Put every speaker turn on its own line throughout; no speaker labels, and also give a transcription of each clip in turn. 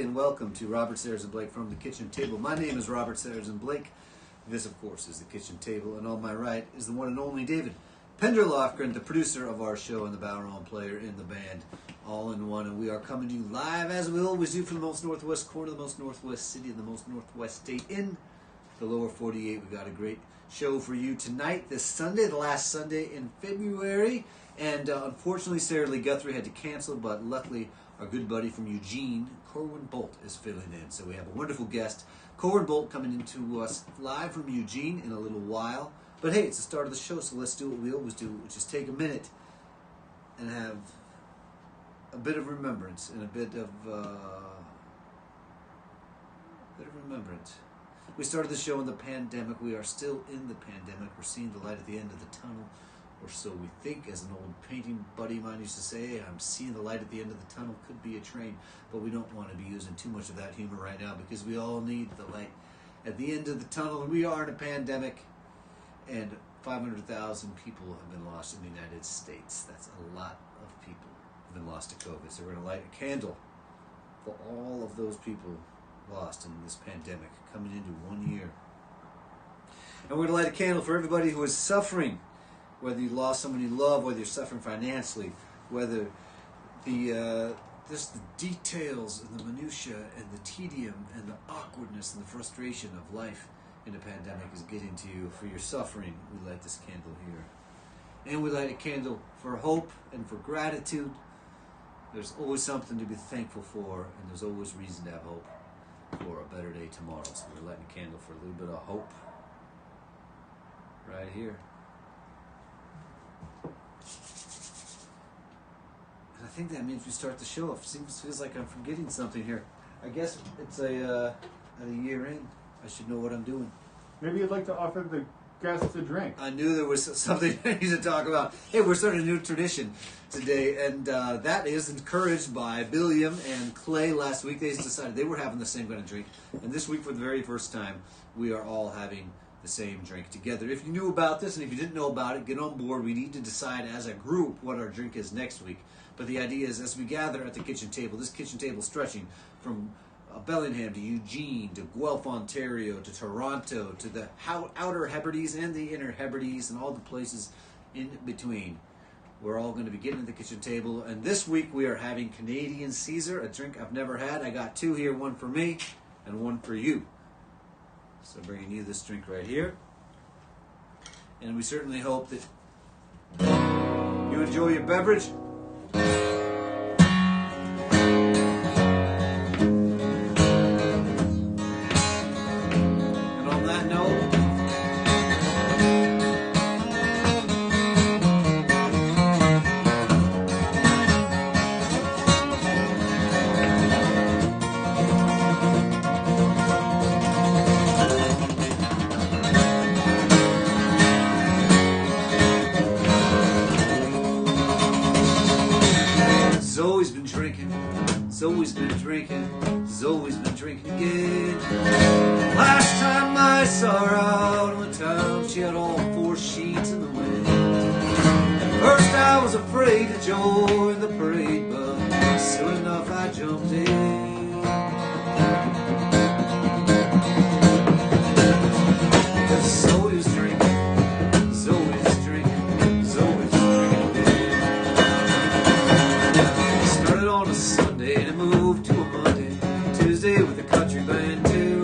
and welcome to Robert Sarazin Blake from the Kitchen Table. My name is Robert Sarazin Blake. This, of course, is the Kitchen Table, and on my right is the one and only David Penderlofgren, the producer of our show and the Boweron player in the band, all in one. And we are coming to you live, as we always do, from the most northwest corner, the most northwest city, and the most northwest state in the lower 48. We got a great show for you tonight, this Sunday, the last Sunday in February. And unfortunately, Sarah Lee Guthrie had to cancel, but luckily, our good buddy from Eugene, Corwin is filling in. So we have a wonderful guest, Corwin coming into us live from Eugene in a little while. But hey, it's the start of the show, so let's do what we always do, which is take a minute and have a bit of remembrance and a bit of remembrance. We started the show in the pandemic. We are still in the pandemic. We're seeing the light at the end of the tunnel. Or so we think, as an old painting buddy of mine used to say. I'm seeing the light at the end of the tunnel. Could be a train, but we don't want to be using too much of that humor right now because we all need the light at the end of the tunnel. We are in a pandemic, and 500,000 people have been lost in the United States. That's a lot of people have been lost to COVID. So we're going to light a candle for all of those people lost in this pandemic coming into 1 year. And we're going to light a candle for everybody who is suffering. Whether you lost someone you love, whether you're suffering financially, whether just the details and the minutia and the tedium and the awkwardness and the frustration of life in a pandemic is getting to you. For your suffering, we light this candle here. And we light a candle for hope and for gratitude. There's always something to be thankful for, and there's always reason to have hope for a better day tomorrow. So we're lighting a candle for a little bit of hope right here. I think that means we start the show. It feels like I'm forgetting something here. I guess it's at a year in. I should know what I'm doing.
Maybe you'd like to offer the guests a drink.
I knew there was something I need to talk about. Hey, we're starting a new tradition today, and that is encouraged by Bellingham and Clay. Last week they decided they were having the same kind of drink, and this week for the very first time we are all having the same drink together. If you knew about this, and if you didn't know about it, get on board. We need to decide as a group what our drink is next week. But the idea is, as we gather at the kitchen table, this kitchen table stretching from Bellingham to Eugene to Guelph, Ontario to Toronto to the Outer Hebrides and the Inner Hebrides and all the places in between. We're all going to be getting at the kitchen table. And this week we are having Canadian Caesar, a drink I've never had. I got two here, one for me and one for you. So bringing you this drink right here. And we certainly hope that you enjoy your beverage. And on that note, Zoe's been drinking again. Last time I saw her out on the town, she had all four sheets in the wind. At first I was afraid to join the parade, but soon enough I jumped in. Zoe's drinking again. Started on a Sunday and it moved to a Monday, Tuesday with a country band too.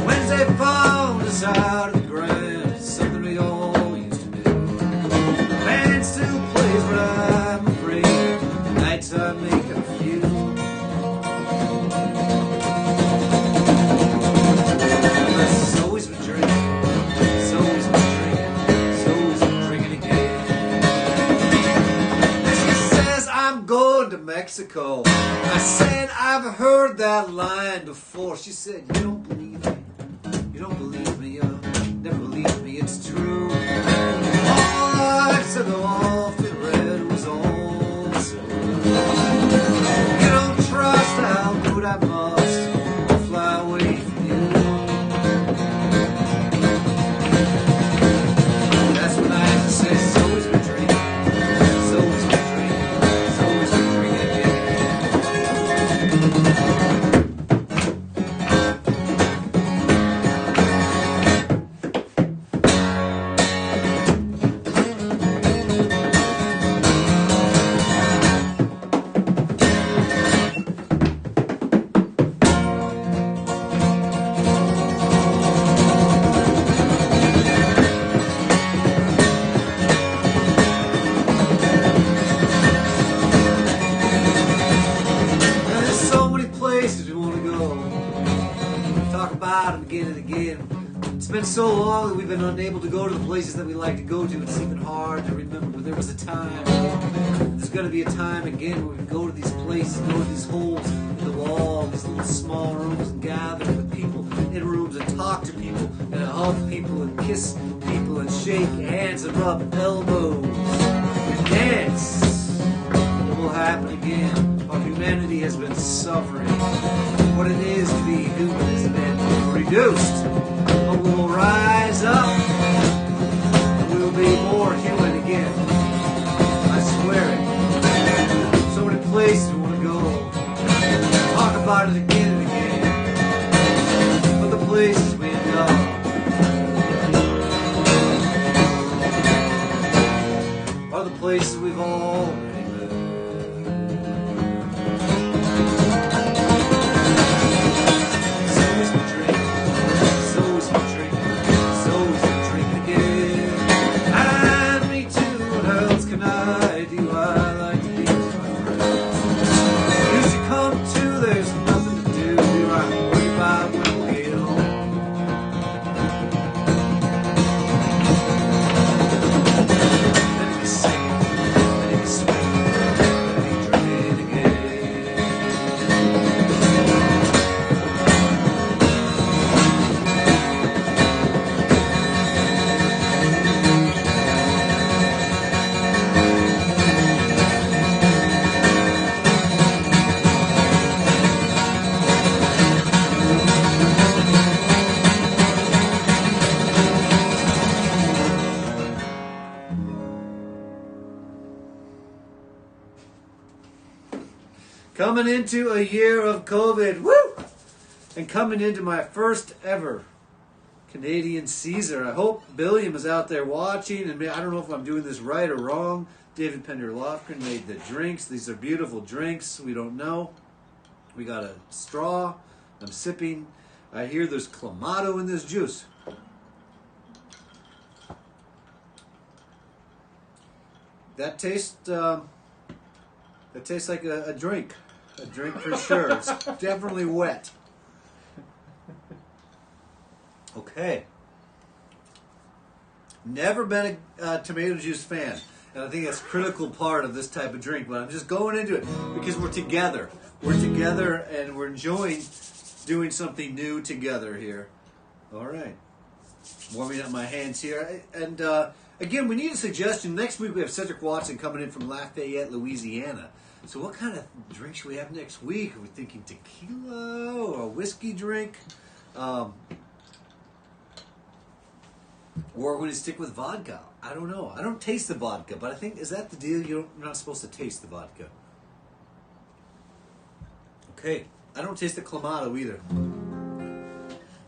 Wednesday found us out of the ground, something we all used to do. The band still plays, but I'm afraid the nights I make a few. Zoe's been drinking again. And she says I'm going to Mexico. I said I've heard that line before. She said you don't believe me. You don't believe me. You never believe me. It's true. All I said the off it read was all so. You don't trust how good I must fly away from you. That's when I have to say Zoe's been drinking. Zoe's been drinking again. again and again. It's been so long that we've been unable to go to the places that we like to go to. It's even hard to remember, but there was a time. There's going to be a time again where we can go to these places, go to these holes in the wall, these little small rooms, and gather with people in rooms and talk to people and hug people and kiss people and shake hands and rub elbows and dance. It will happen again. Our humanity has been suffering. What it is to be human has been reduced. But we will rise up and we will be more human again. I swear it. So many places we want to go. Talk about it again and again. But the places we end up are the places we've already been. Coming into a year of COVID, woo! And coming into my first ever Canadian Caesar. I hope Bellingham is out there watching, and I don't know if I'm doing this right or wrong. David Pender-Lofgren made the drinks. These are beautiful drinks. We don't know. We got a straw. I'm sipping. I hear there's clamato in this juice. That tastes like a drink. A drink for sure. It's definitely wet. Okay. Never been a tomato juice fan. And I think that's a critical part of this type of drink. But I'm just going into it because we're together. We're together and we're enjoying doing something new together here. All right. Warming up my hands here. And again, we need a suggestion. Next week we have Cedric Watson coming in from Lafayette, Louisiana. So what kind of drink should we have next week? Are we thinking tequila or a whiskey drink? Or are we going to stick with vodka? I don't know. I don't taste the vodka, but I think, is that the deal? You're not supposed to taste the vodka. Okay. I don't taste the clamato either.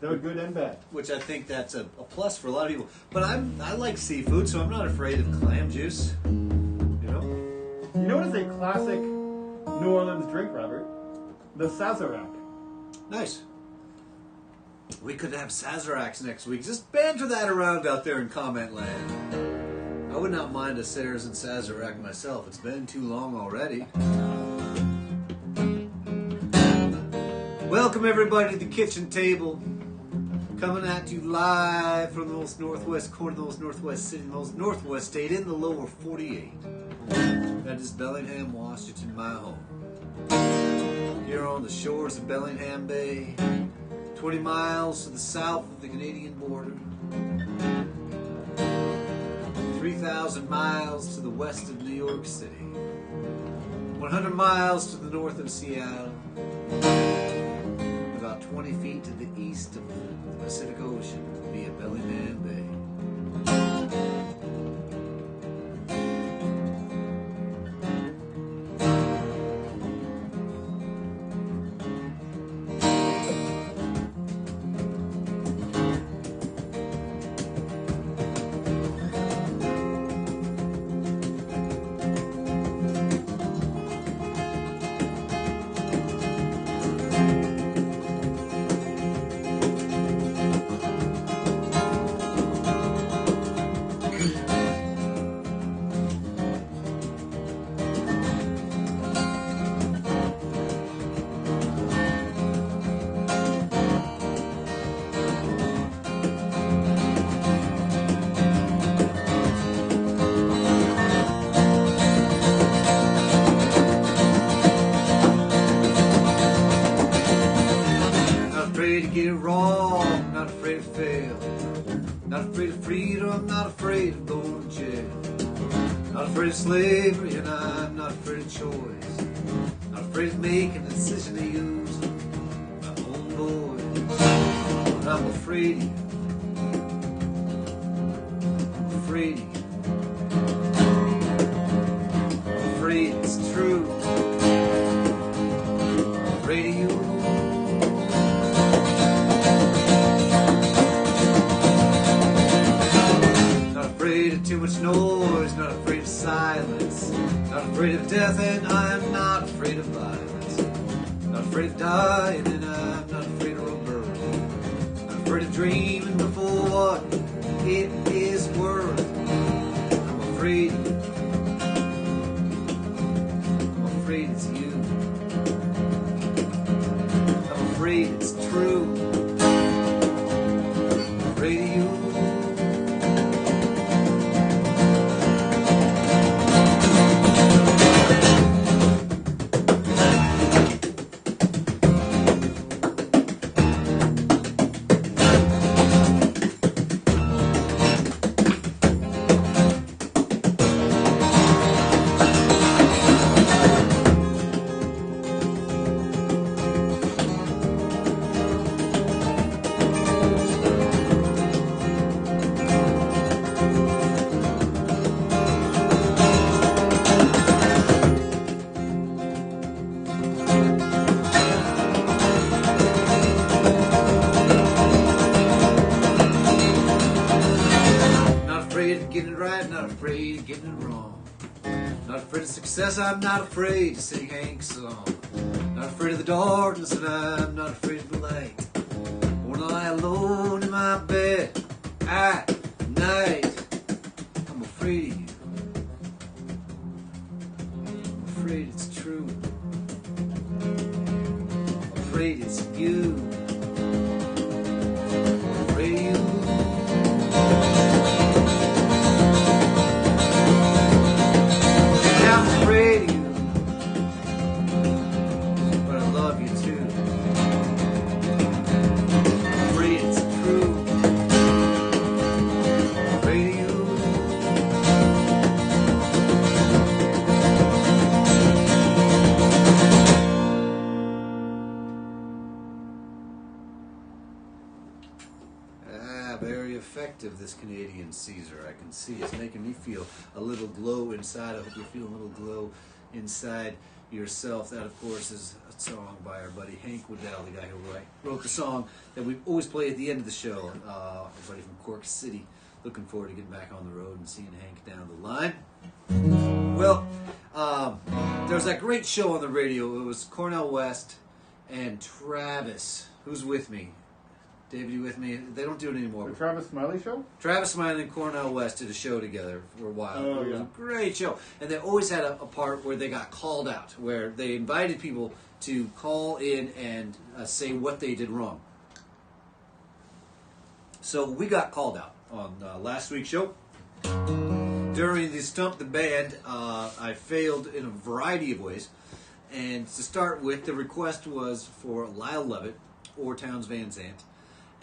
They're good and bad.
Which I think that's a plus for a lot of people. But I like seafood, so I'm not afraid of clam juice.
You know what is a classic New Orleans drink, Robert? The Sazerac.
Nice. We could have Sazeracs next week. Just banter that around out there in comment land. I would not mind a Sarazin Sazerac myself. It's been too long already. Welcome everybody to the kitchen table. Coming at you live from the most northwest corner of the most northwest city, the most northwest state in the lower 48. That is Bellingham, Washington, my home. Here on the shores of Bellingham Bay, 20 miles to the south of the Canadian border, 3,000 miles to the west of New York City, 100 miles to the north of Seattle, about 20 feet to the east of the Pacific Ocean via Bellingham Bay. wrong, not afraid to fail. Not afraid of freedom, not afraid of going to jail. Not afraid of slavery, and I'm not afraid of choice. Not afraid of making a decision to use my own voice. But I'm afraid of you. I'm afraid of you. I'm afraid it's true. I'm afraid of you. Afraid of too much noise, not afraid of silence, not afraid of death, and I'm not afraid of violence. Not afraid of dying, and I'm not afraid of rebirth. Not afraid of dreaming before what it is worth. I'm afraid of you. I'm afraid it's you. I'm afraid it's true. I'm afraid of you. I'm not afraid to sing Hank's song. Not afraid of the darkness, and I'm not afraid of the light. When I lie alone in my bed at night, I'm afraid of you. I'm afraid it's true. I'm afraid it's you. I'm afraid of you. I'm afraid of you, but I love you too. I'm afraid it's true. I'm afraid of you. Very effective, this Canadian Caesar. I can see it's making me feel a little glow inside. I hope you feel a little glow inside yourself. That, of course, is a song by our buddy Hank Waddell, the guy who wrote the song that we always play at the end of the show. Our buddy from Cork City. Looking forward to getting back on the road and seeing Hank down the line. Well, there was that great show on the radio. It was Cornell West and Travis. Who's with me? David, you with me? They don't do it anymore.
The Travis Smiley Show?
Travis Smiley and Cornell West did a show together for a while.
Oh,
it was a great show. And they always had a part where they got called out, where they invited people to call in and say what they did wrong. So we got called out on last week's show. During the Stump the Band, I failed in a variety of ways. And to start with, the request was for Lyle Lovett or Townes Van Zandt.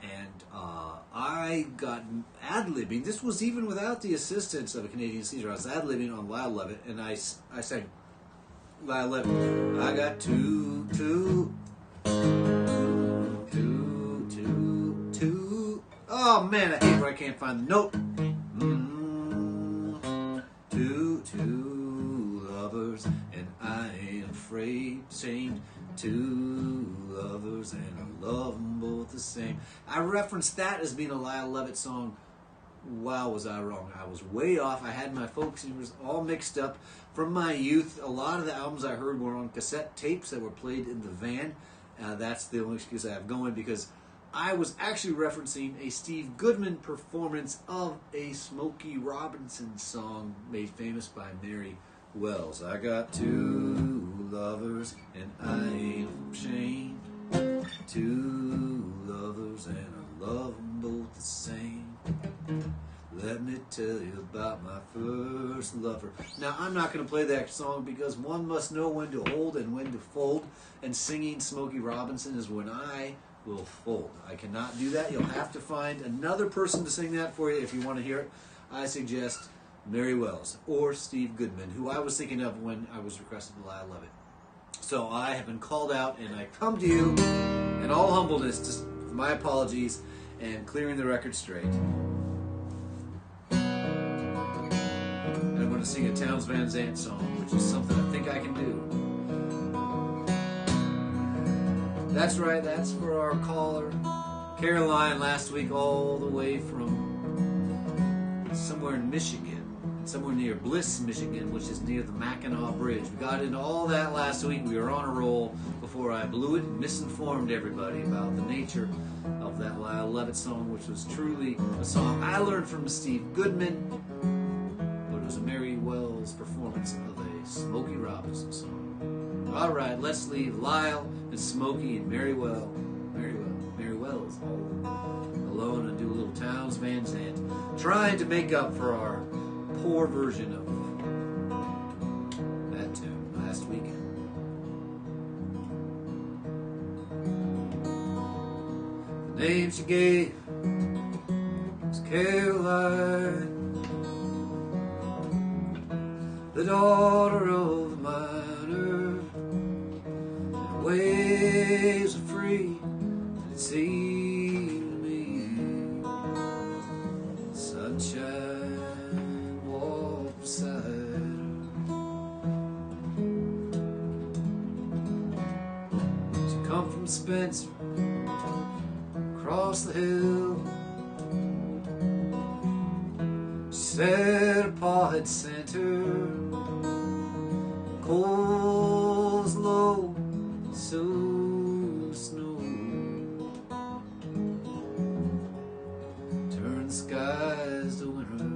And I got ad-libbing. This was even without the assistance of a Canadian Caesar. I was ad-libbing on Lyle Lovett, and I sang, Lyle Lovett, I got two. Oh man, I hate where I can't find the note. Two lovers, and I ain't afraid to change. Two lovers, and I love them both the same. I referenced that as being a Lyle Lovett song. Wow, was I wrong. I was way off. I had my folk singers all mixed up from my youth. A lot of the albums I heard were on cassette tapes that were played in the van. That's the only excuse I have going, because I was actually referencing a Steve Goodman performance of a Smokey Robinson song made famous by Mary Wells. I got two lovers and I ain't ashamed. Two lovers and I love them both the same. Let me tell you about my first lover. Now, I'm not going to play that song because one must know when to hold and when to fold. And singing Smokey Robinson is when I will fold. I cannot do that. You'll have to find another person to sing that for you if you want to hear it. I suggest Mary Wells or Steve Goodman, who I was thinking of when I was requesting the I Love It. So I have been called out, and I come to you in all humbleness, just my apologies, and clearing the record straight. And I'm going to sing a Townes Van Zandt song, which is something I think I can do. That's right, that's for our caller, Caroline, last week, all the way from somewhere in Michigan, somewhere near Bliss, Michigan, which is near the Mackinac Bridge. We got into all that last week. We were on a roll before I blew it and misinformed everybody about the nature of that I Love It song, which was truly a song I learned from Steve Goodman, but it was a Mary Wells performance of a Smokey Robinson song. All right, let's leave Lyle and Smokey and Mary Wells all alone and do a little Townes Van Zandt, trying to make up for our poor version of that tune last week. The name she gave was Caroline, the daughter of the miner, and waves are free, and it seemed to me sunshine walked beside her. She come from Spencer, across the hill. She said her pa had sent her, cold as low, so snow turn the skies to winter.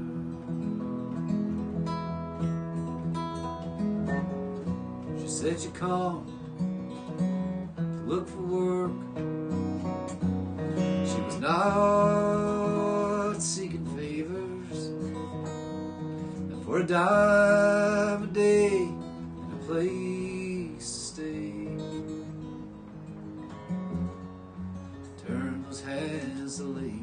She said she'd come to look for work. She was not seeking favors, and for a dime a day and a place to stay, turn those hands to labor.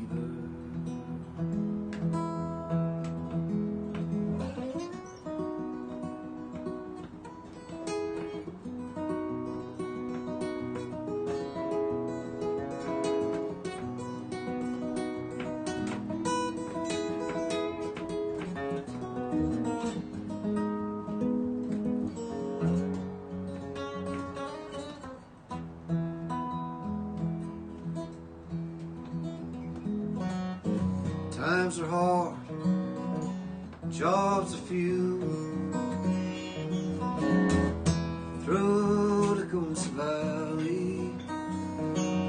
Times are hard, jobs are few. Through the Coons Valley,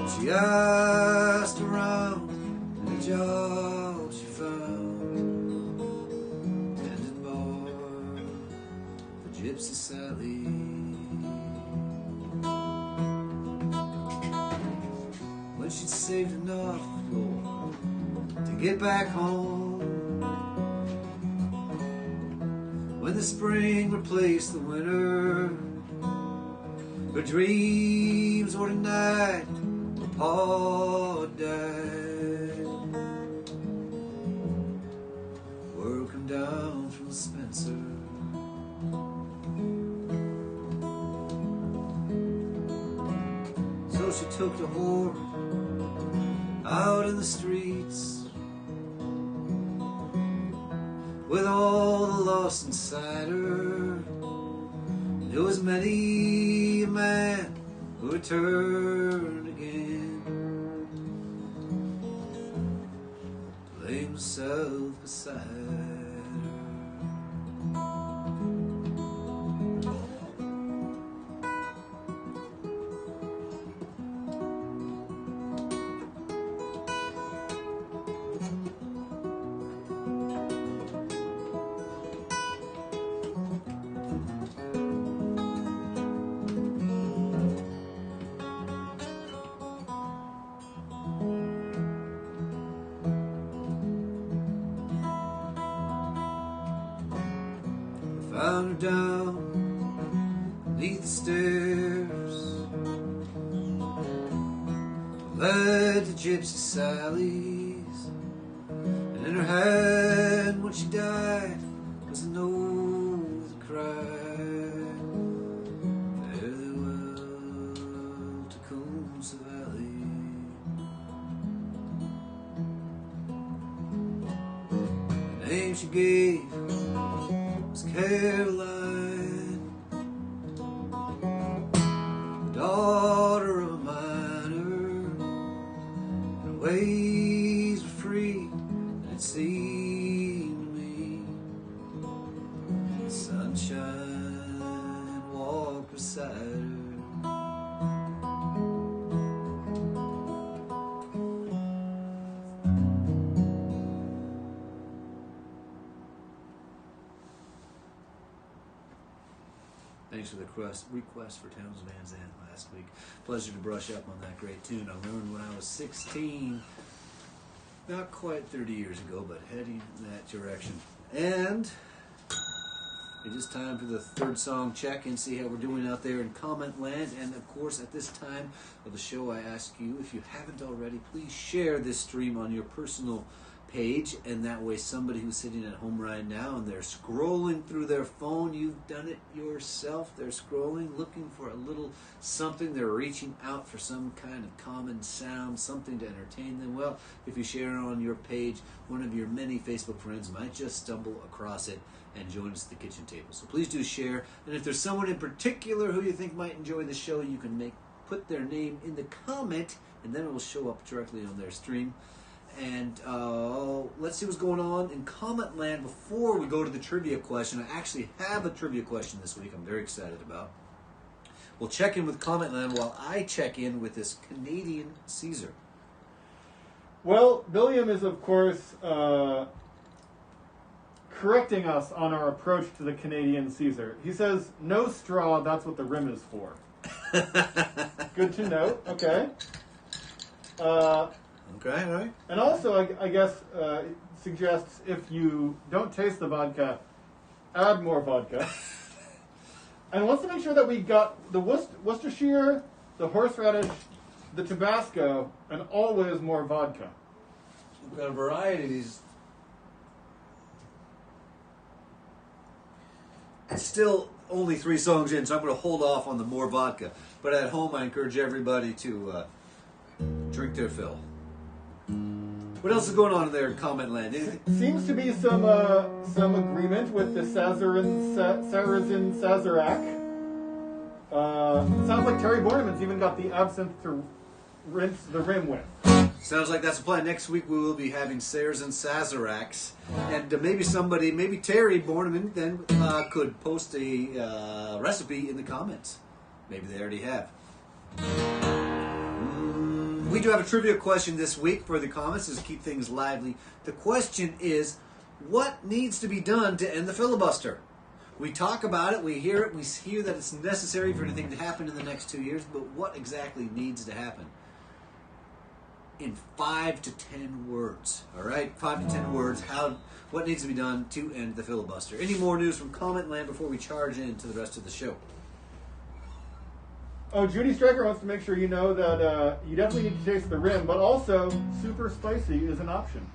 she asked around, and the job she found, tending bar for Gypsy Sally. When she'd saved enough, Lord, to get back home, when the spring replaced the winter, her dreams were tonight, her pa died. Word come down from Spencer, so she took the horse out in the streets, with all the lost inside her. There was many a man who returned again to lay himself beside her. Found her down beneath the stairs of led to Gypsy Sally's, and in her hand when she died was an oath that cried, fare thee well to Tecumseh Valley. The name she gave was Caroline, the daughter of a miner, and her ways were free, and it seemed to me the sunshine walked beside her. Thanks for the request for Townes Van Zandt last week. Pleasure to brush up on that great tune. I learned when I was 16, not quite 30 years ago, but heading in that direction. And it is time for the third song check and see how we're doing out there in comment land. And of course, at this time of the show, I ask you, if you haven't already, please share this stream on your personal page, and that way somebody who's sitting at home right now and they're scrolling through their phone, you've done it yourself, they're scrolling looking for a little something, they're reaching out for some kind of common sound, something to entertain them. Well, if you share it on your page, one of your many Facebook friends might just stumble across it and join us at the kitchen table. So please do share, and if there's someone in particular who you think might enjoy the show, you can put their name in the comment, and then it will show up directly on their stream. And let's see what's going on in comment land before we go to the trivia question. I actually have a trivia question this week I'm very excited about. We'll check in with comment land while I check in with this Canadian Caesar.
Well, Bellingham is, of course, correcting us on our approach to the Canadian Caesar. He says, no straw, that's what the rim is for. Good to know. Okay.
Okay, all right.
And also, I guess, suggests if you don't taste the vodka, add more vodka. And wants to make sure that we got the Worcestershire, the horseradish, the Tabasco, and always more vodka.
We've got a variety of these. It's still only 3 songs in, so I'm going to hold off on the more vodka. But at home, I encourage everybody to drink their fill. What else is going on in there in comment land?
Seems to be some agreement with the Sarazin Sazerac. Sounds like Terry Borneman's even got the absinthe to rinse the rim with.
Sounds like that's the plan. Next week we will be having Sarazin Sazeracs, and maybe Terry Borneman then could post a recipe in the comments. Maybe they already have. We do have a trivia question this week for the comments to keep things lively. The question is, what needs to be done to end the filibuster? We talk about it, we hear it, we hear that it's necessary for anything to happen in the next 2 years, but what exactly needs to happen? In 5 to 10 words, all right? 5 to 10 words, what needs to be done to end the filibuster? Any more news from comment land before we charge into the rest of the show?
Oh, Judy Stryker wants to make sure you know that you definitely need to taste the rim, but also super spicy is an option.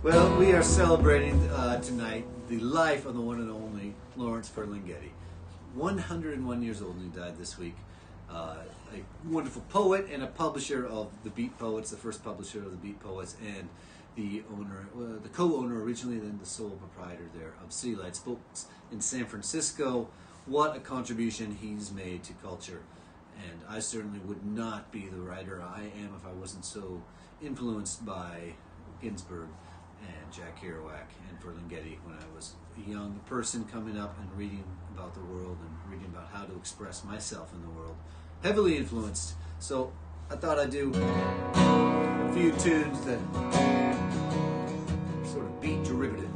Well, we are celebrating tonight the life of the one and only Lawrence Ferlinghetti. 101 years old, and he died this week. A wonderful poet and a publisher of the Beat Poets, the first publisher of the Beat Poets, and the owner, the co-owner originally, then the sole proprietor there of City Lights Books in San Francisco. What a contribution he's made to culture. And I certainly would not be the writer I am if I wasn't so influenced by Ginsberg and Jack Kerouac and Ferlinghetti when I was a young person coming up and reading about the world and reading about how to express myself in the world. Heavily influenced. So I thought I'd do a few tunes that sort of beat derivative.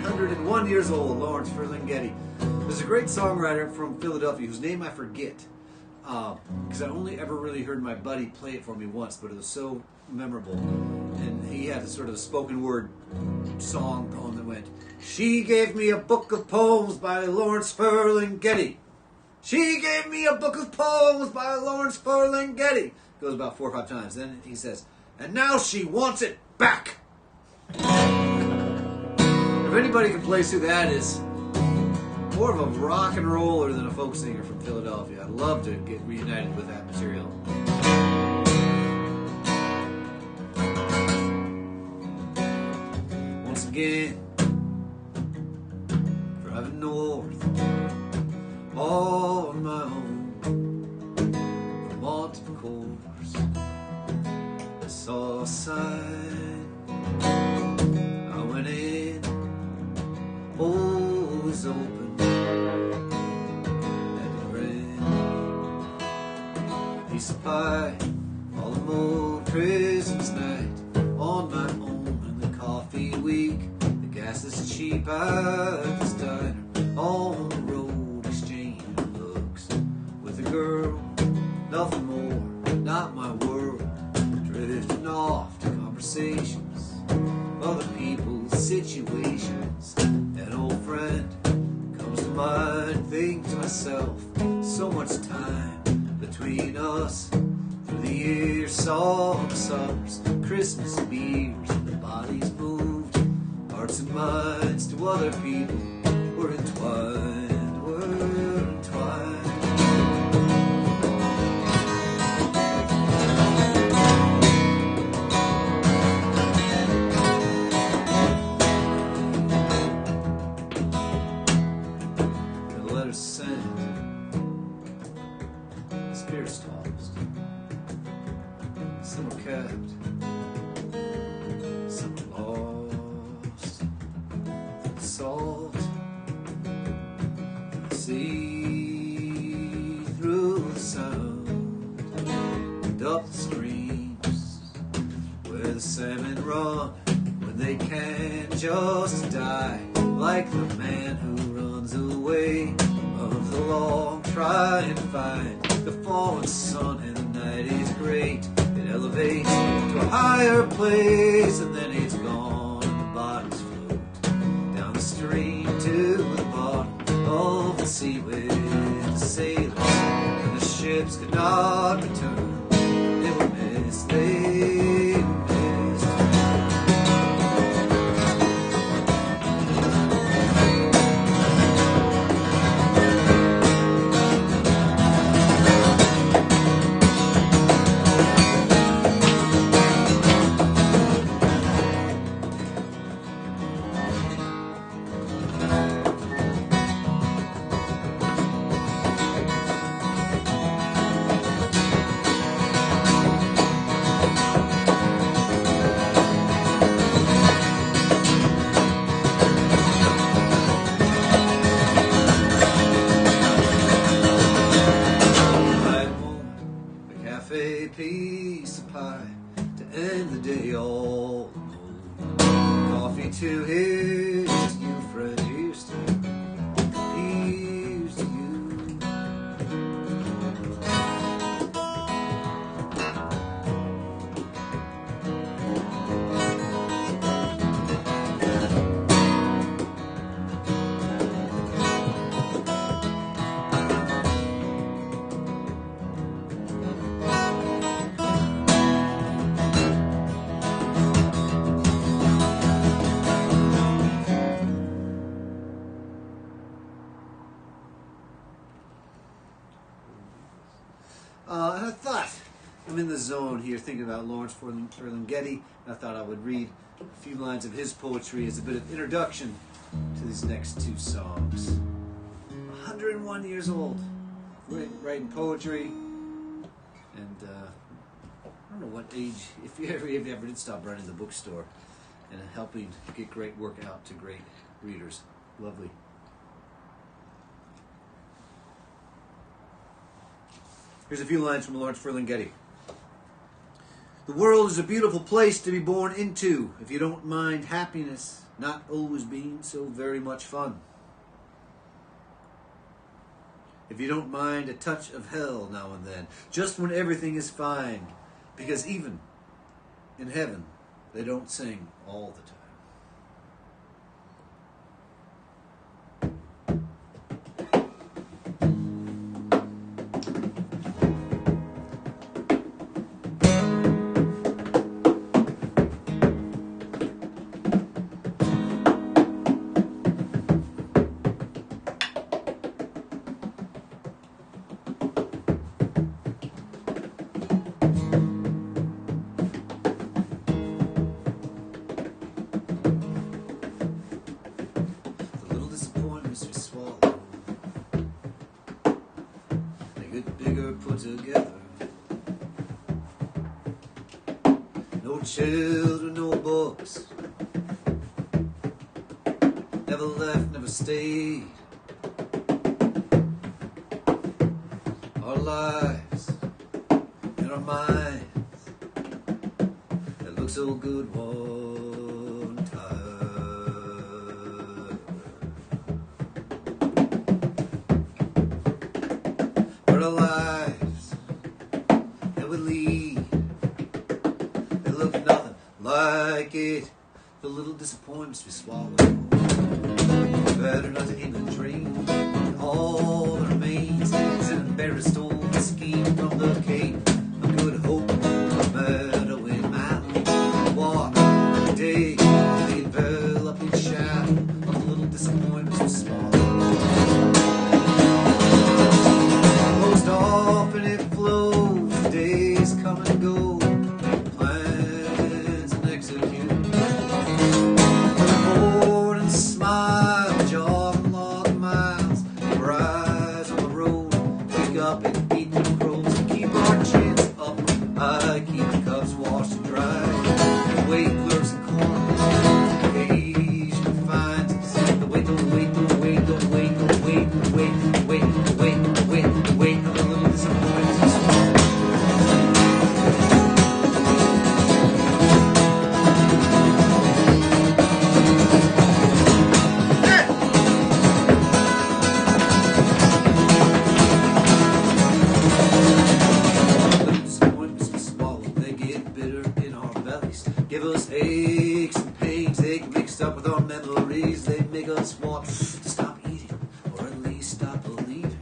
101 years old, Lawrence Ferlinghetti. There's a great songwriter from Philadelphia whose name I forget, because I only ever really heard my buddy play it for me once, but it was so memorable. And he had a sort of spoken word song poem that went, "She gave me a book of poems by Lawrence Ferlinghetti. She gave me a book of poems by Lawrence Ferlinghetti." Goes about 4 or 5 times. Then he says, "And now she wants it back." If anybody can place who that is, more of a rock and roller than a folk singer from Philadelphia. I'd love to get reunited with that material. Once again, driving north, all on my own, from want of course, I saw a sign. I went in, all was open. Piece of pie, all the old Christmas night, on my own in the coffee week. The gas is cheap at this diner, on the road exchanging looks with a girl, nothing more, not my world. Drifting off to conversations, other people's situations. An old friend comes to mind, think to myself, so much time between us, through the years, song summers, Christmas beers, and the bodies moved, hearts and minds to other people were entwined, were entwined. The letters sent, spirits tossed, some were kept, some were lost. The salt, the sea, through the sound, and up the streams, where the salmon run when they can just die, like the man who runs away of the long try and find the fallen sun, and the night is great. It elevates to a higher place, and then it's gone, and the bodies float down the stream to the bottom of the sea with the sailors, and the ships could not return. They were missed, they were missed. Piece of pie to end the day all alone. Coffee to here's to you, friend, here's to you, here's to you. And I thought, I'm in the zone here thinking about Lawrence Ferlinghetti. I thought I would read a few lines of his poetry as a bit of introduction to these next 2 songs. 101 years old, writing poetry, and I don't know what age, if you ever did stop running the bookstore and helping get great work out to great readers. Lovely. Here's a few lines from Lawrence Ferlinghetti. The world is a beautiful place to be born into if you don't mind happiness not always being so very much fun. If you don't mind a touch of hell now and then, just when everything is fine, because even in heaven, they don't sing all the time. Put together. No children, no books. Never left, never stayed. Our lives and our minds that look so good one time. But our lives that we lead, they look nothing like it. The little disappointments we swallow. Better not to even dream. All that remains is an embarrassed old scheme from the Cape. A good hope, a meadow in mountain. Walk every day to the enveloping shadow of the little disappointments we swallow. Most often it flows, days come and go. Make plans and execute. Report and smile, jog long miles, rise on the road, wake up and eat the crows, and keep our chins up high, keep the cups washed and dry, and wait clerks and corners, occasion finds us, the wait, the wait, the wait, the wait, the wait, the wait, the wait, the wait, the wait, the wait, of a little disappointment. Disappointments we swallow, they get bitter in our bellies. Give us aches and pains, they get mixed up with our memories. They make us want to stop eating, or at least stop believing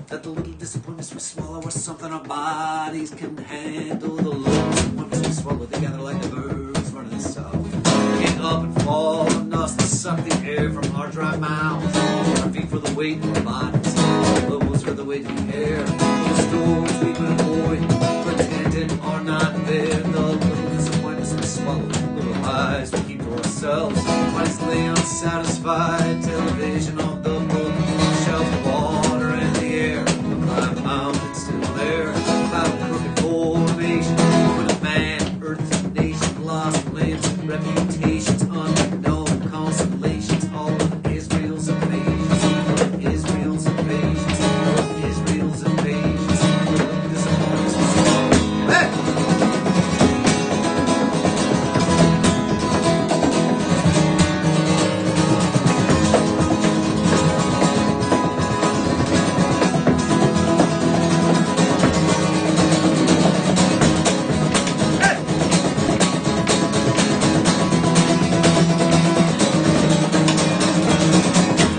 that the little disappointments we swallow are something our bodies can handle. The little disappointments we swallow, they gather like the birds running south. They get up and fall on us, they suck the air from our dry mouths. Our feet for the weight of our bodies, clothes for the weight of the air. The storms we would avoid, pretending are not there. The little disappointments we swallow, little highs we keep to ourselves. Minds lay unsatisfied, television on the book, shelf, water and the air. A climb mountain still there, cloud crooked formation. When a man, earth, nation, lost limbs, reputations, unknown constellations, all of Israel's invasions, all of Israel's invasions, all of Israel's invasions. Little disappointments we swallow. Hey!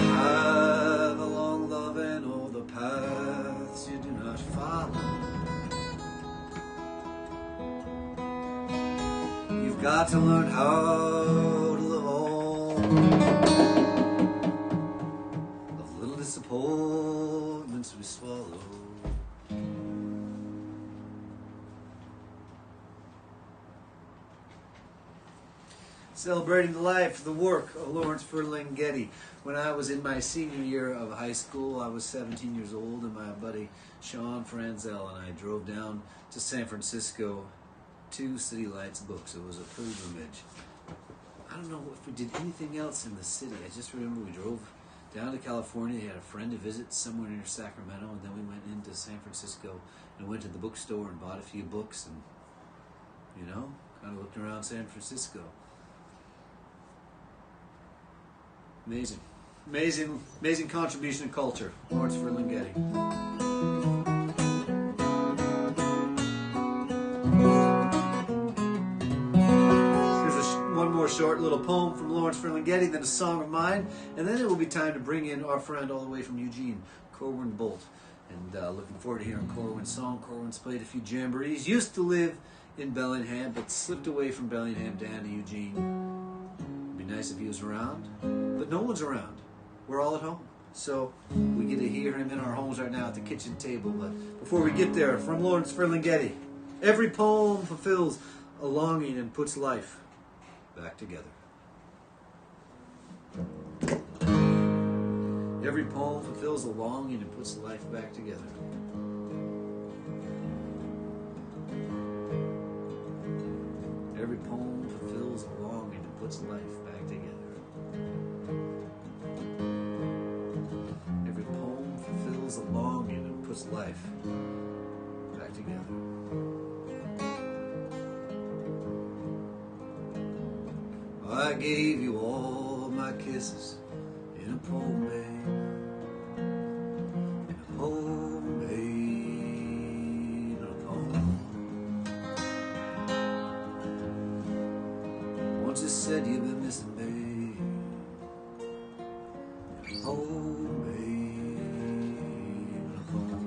Have a long love and all the paths you do not follow. You've got to learn how to love all of the little disappointments we swallow. Celebrating the life, the work of Lawrence Ferlinghetti. When I was in my senior year of high school, I was 17 years old, and my buddy Sean Franzel and I drove down to San Francisco to City Lights Books. It was a pilgrimage. I don't know if we did anything else in the city. I just remember we drove down to California. He had a friend to visit somewhere near Sacramento, and then we went into San Francisco and went to the bookstore and bought a few books and, kind of looked around San Francisco. Amazing. Amazing contribution to culture, Lawrence Ferlinghetti. One more short little poem from Lawrence Ferlinghetti, then a song of mine, and then it will be time to bring in our friend all the way from Eugene, Corwin Bolt. And looking forward to hearing Corwin's song. Corwin's played a few jamborees. Used to live in Bellingham, but slipped away from Bellingham down to Eugene. It'd be nice if he was around, but no one's around. We're all at home. So we get to hear him in our homes right now at the kitchen table. But before we get there, from Lawrence Ferlinghetti, every poem fulfills a longing and puts life back together. Every poem fulfills a longing and puts life back together. Every poem fulfills a longing and puts life back together. Every poem fulfills a longing and puts life back together. I gave you all my kisses in a poem made, in a poem. Once you said you've been missing me, in a poem in a poem.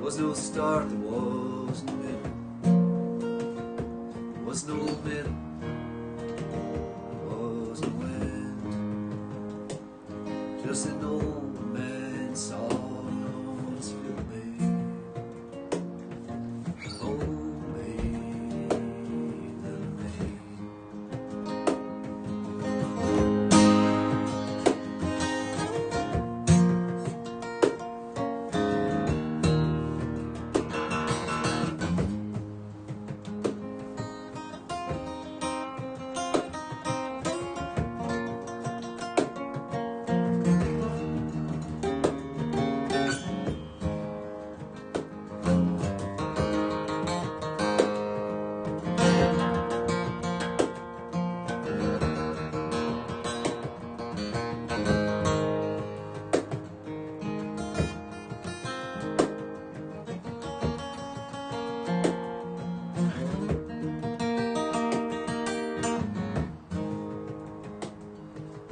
Was no start, there was no middle. Was no middle, there was no end. Just an old man's song, no one's filled me. Homemade little maid.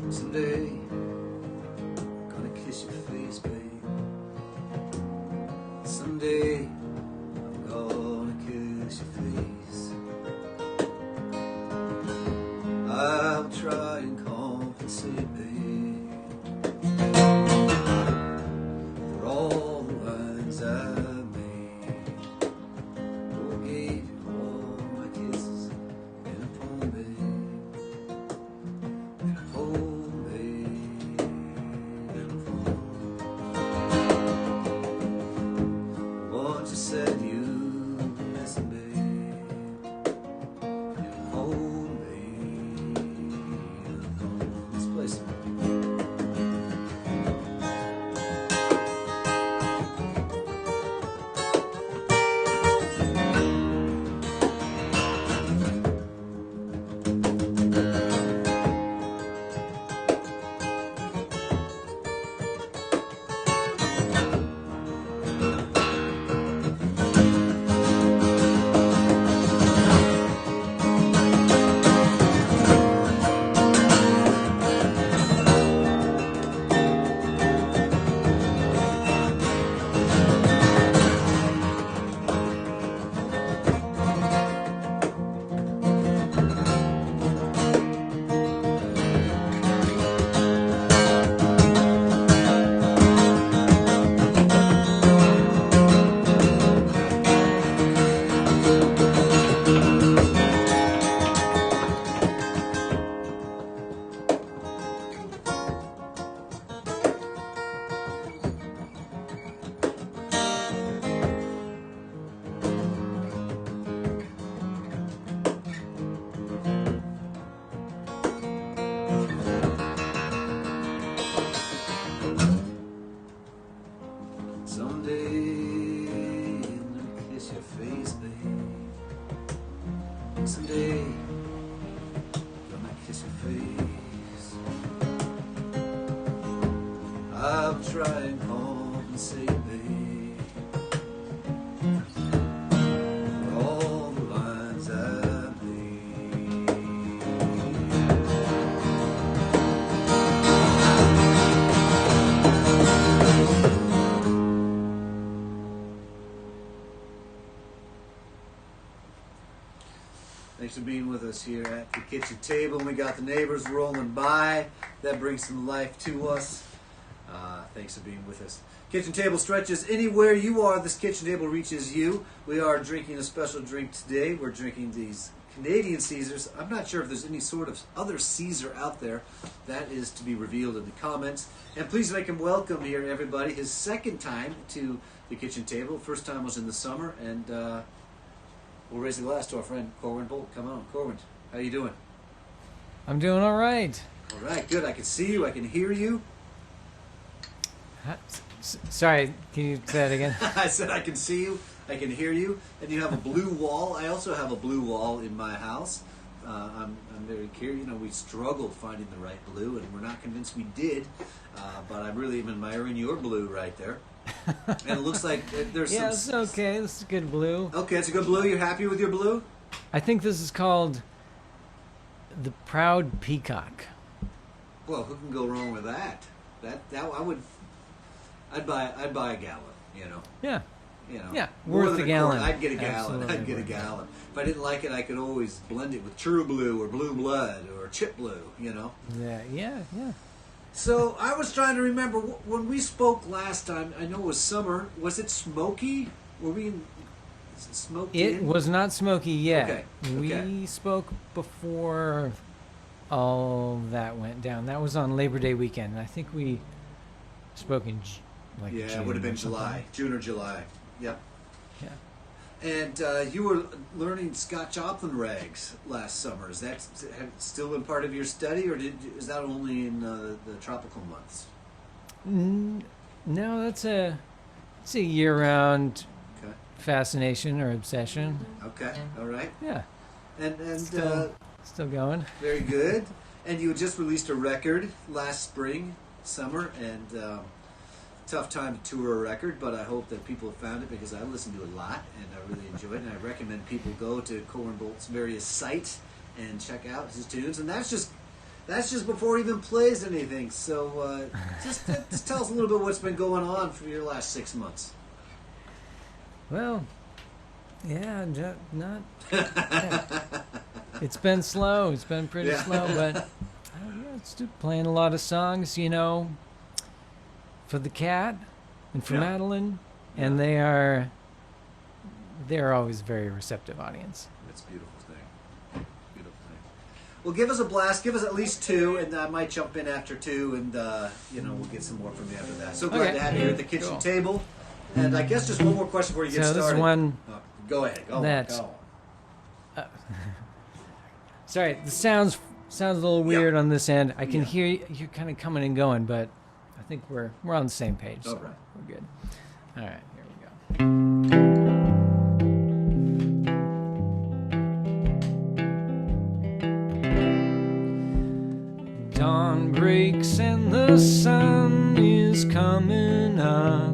Someday, gonna kiss your face, babe. Someday, I'm gonna kiss your face. I'll try and compensate, babe, for all the lines I made. Oh, gave you all my kisses in a poem, babe. In a poem. You said you miss me in a homemade poem. I'm trying home safely. For all the lines I bleed. Thanks for being with us here at the kitchen table. We got the neighbors rolling by. That brings some life to us. Thanks for being with us. Kitchen table stretches anywhere you are. This kitchen table reaches you. We are drinking a special drink today. We're drinking these Canadian Caesars. I'm not sure if there's any sort of other Caesar out there. That is to be revealed in the comments. And please make him welcome here, everybody. His second time to the kitchen table. First time was in the summer, and we'll raise the glass to our friend Corwin Bolt. Come on, Corwin. How you doing?
I'm doing all right.
All right, good. I can see you. I can hear you.
Sorry, can you say that again?
I said I can see you. I can hear you. And you have a blue wall. I also have a blue wall in my house. I'm very curious. You know, we struggled finding the right blue, and we're not convinced we did. But I really am admiring your blue right there. And it looks like there's
Yeah,
some...
it's okay. This is good blue.
Okay, it's a good blue. You're happy with your blue?
I think this is called the Proud Peacock.
Well, who can go wrong with that? That I would... I'd buy a gallon, you know.
Yeah.
You know.
Yeah,
More
worth
than
a gallon.
I'd get a gallon.
Absolutely
I'd get a
worth it.
gallon. If I didn't like it, I could always blend it with True Blue or Blue Blood or Chip Blue, you know.
Yeah.
So I was trying to remember when we spoke last time. I know it was summer. Was it smoky? Were we in smoky?
It was not smoky yet.
Okay.
We spoke before all that went down. That was on Labor Day weekend. I think we spoke in
Yeah,
June
it would have been
or something.
July, June or July. Yep.
Yeah.
And you were learning Scott Joplin rags last summer. Is that still been part of your study, or is that only in the tropical months?
No, it's a year-round
Okay.
fascination or obsession.
Okay. All right.
Yeah,
And
still going.
very good. And you had just released a record last spring, summer, and tough time to tour a record, but I hope that people have found it because I listened to it a lot and I really enjoyed it. And I recommend people go to Corwin Bolt's various sites and check out his tunes. And that's just before he even plays anything. So just tell us a little bit what's been going on for your last 6 months.
Well, yeah, not. Yeah. It's been slow. It's been pretty slow, but yeah, it's still playing a lot of songs, you know, for the cat and for Madeline, and they're always a very receptive audience.
That's a beautiful thing. Beautiful thing. Well, give us a blast. Give us at least two, and I might jump in after two, and we'll get some more from you after that. So glad to have you here at the kitchen table. And I guess just one more question before you get started.
So this is one.
Go ahead. Go on.
Sorry, the sounds a little weird on this end. I can hear you're kind of coming and going, but I think we're on the same page. So
right.
We're good. All right, here we go. Dawn breaks and the sun is coming up.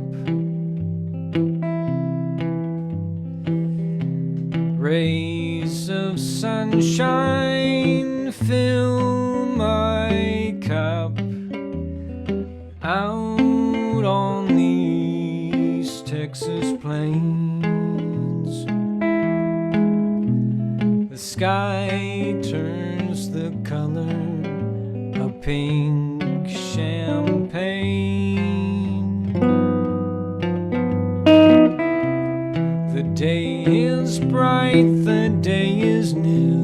Rays of sunshine fill my cup. Out on the East Texas plains, the sky turns the color of pink champagne. The day is bright, the day is new.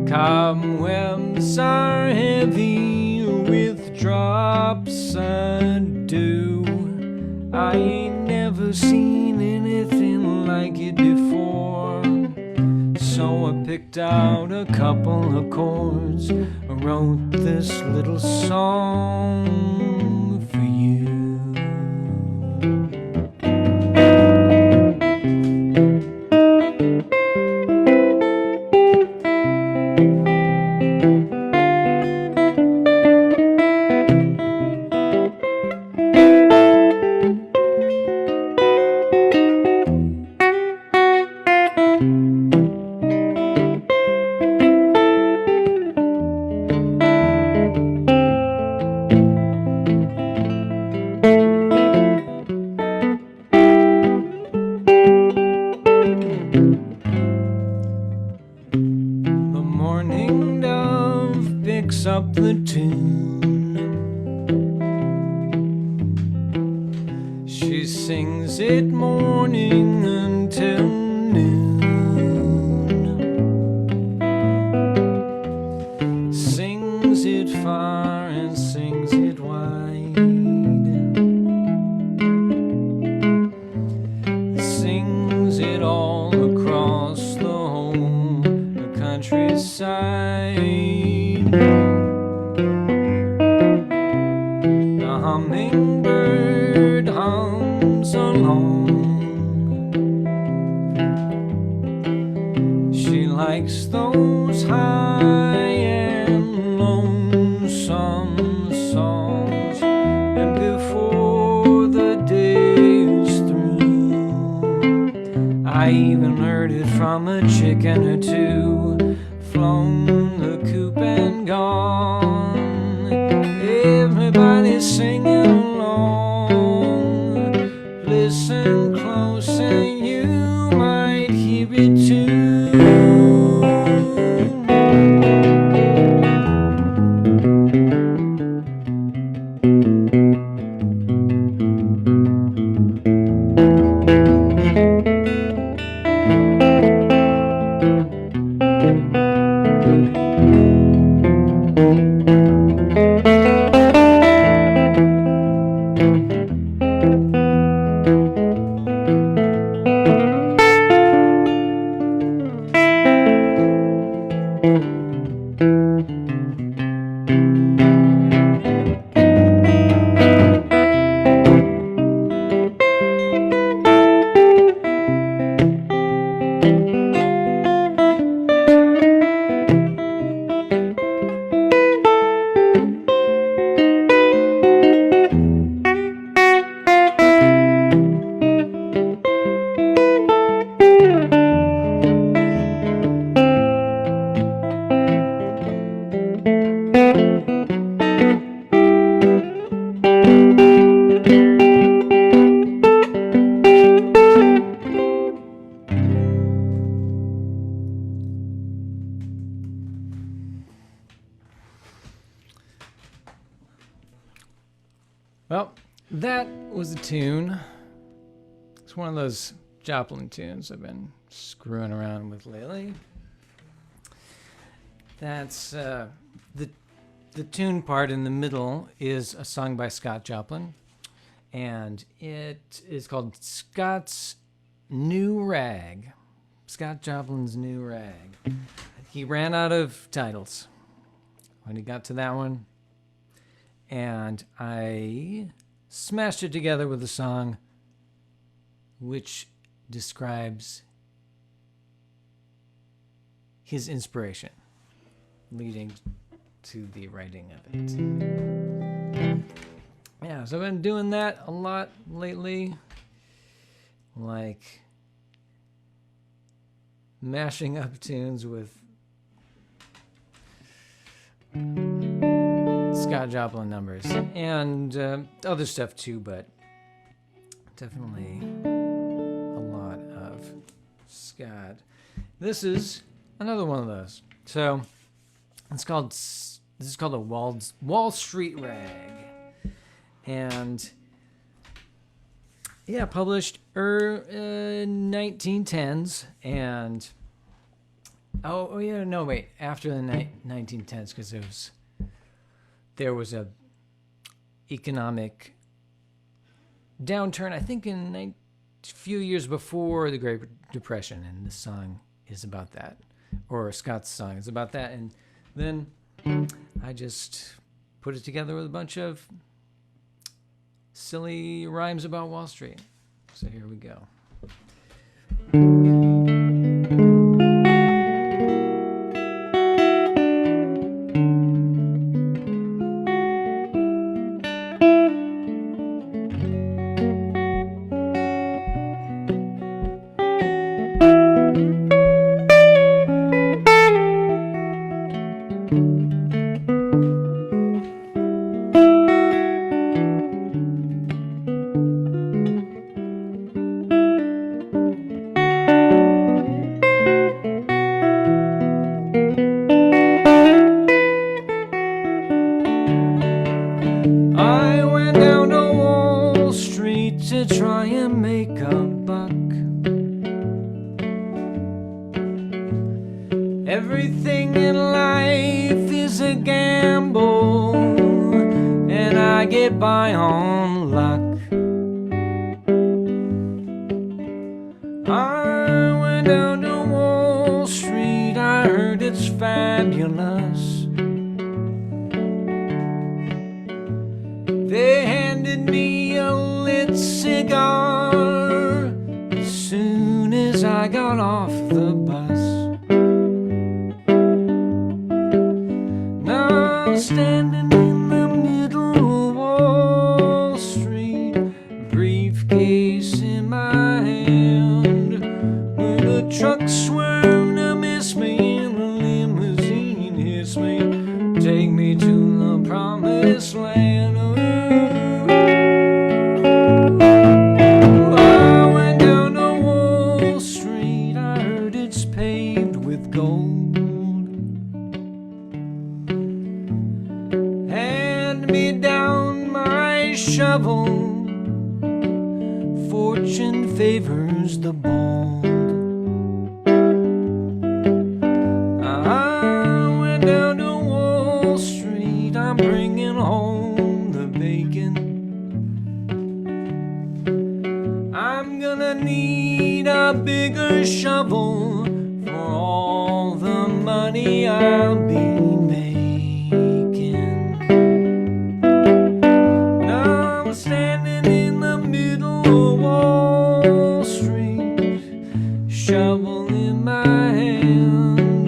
Cobwebs are heavy with drops of dew. I ain't never seen anything like it before. So I picked out a couple of chords, I wrote this little song for you. mourning dove picks up the tune. She sings it morning until noon. Sings it far and sings it wide. Sings it all across the whole countryside. The hummingbird hums along. She likes those high and lonesome songs. And before the day is through, I even heard it from a chicken or two, flown the coop and gone. Everybody's singing along. Listen close and you might hear it too. Well, that was a tune. It's one of those Joplin tunes I've been screwing around with lately. That's the tune part in the middle is a song by Scott Joplin, and it is called Scott's New Rag. Scott Joplin's New Rag. He ran out of titles when he got to that one, and I smashed it together with a song which describes his inspiration leading to the writing of it. Yeah, so I've been doing that a lot lately, like mashing up tunes with Scott Joplin numbers and other stuff too, but definitely a lot of Scott. This is another one of those. So this is called a Wall Street Rag, and yeah, published 1910s, and after the 1910s, because there was a economic downturn, I think in a few years before the Great Depression, and this song is about that, or Scott's song is about that, and then I just put it together with a bunch of silly rhymes about Wall Street. So here we go. to try and make a buck. Everything in life is a gamble, and I get by on luck. I went down to Wall Street, I heard it's fabulous. They handed me a lit cigar as soon as I got off the bus. Now I'm standing in the middle of Wall Street, briefcase in my hand, when a truck swerved to miss me and a limousine hits me, take me to the promised land. I went down to Wall Street, I heard it's paved with gold. Hand me down my shovel, fortune favors the bold. I went down to Wall Street, I'm bringing home the bacon. I'm gonna need a bigger shovel for all the money I'll be making. Now I'm standing in the middle of Wall Street, shovel in my hand,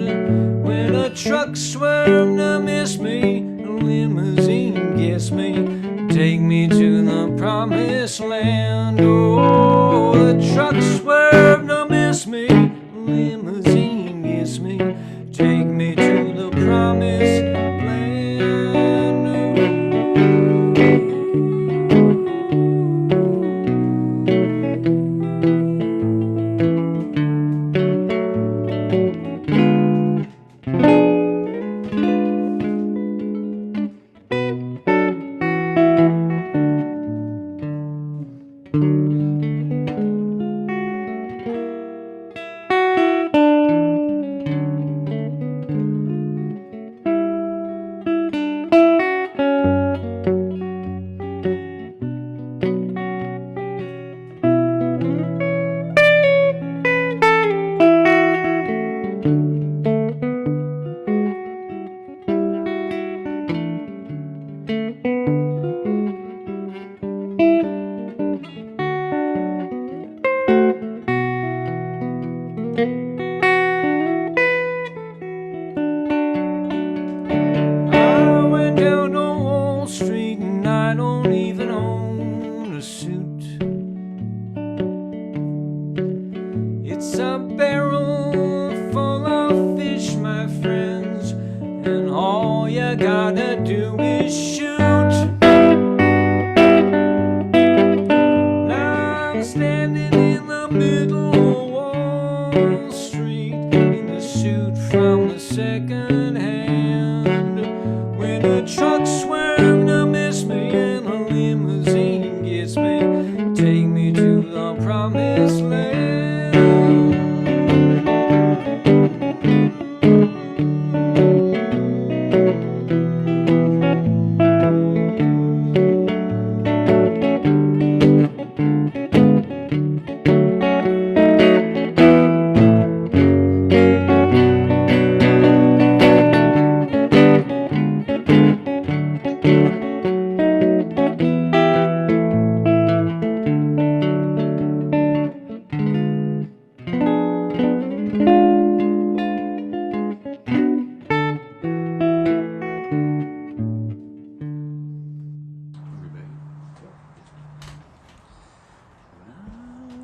when a truck swerved to miss me, a limousine gets me, take me to the promised land. Oh, the truck swerved to miss me, a limousine gets me, take me to the promised land. I went down to Wall Street and I don't even own a suit. It's a barrel full of fish, my friends, and all you gotta do is shoot. Now I'm standing in the middle of Wall Street in the suit from the second hand, when a truck swerved to miss me and a limousine gets me, take me to the promised land.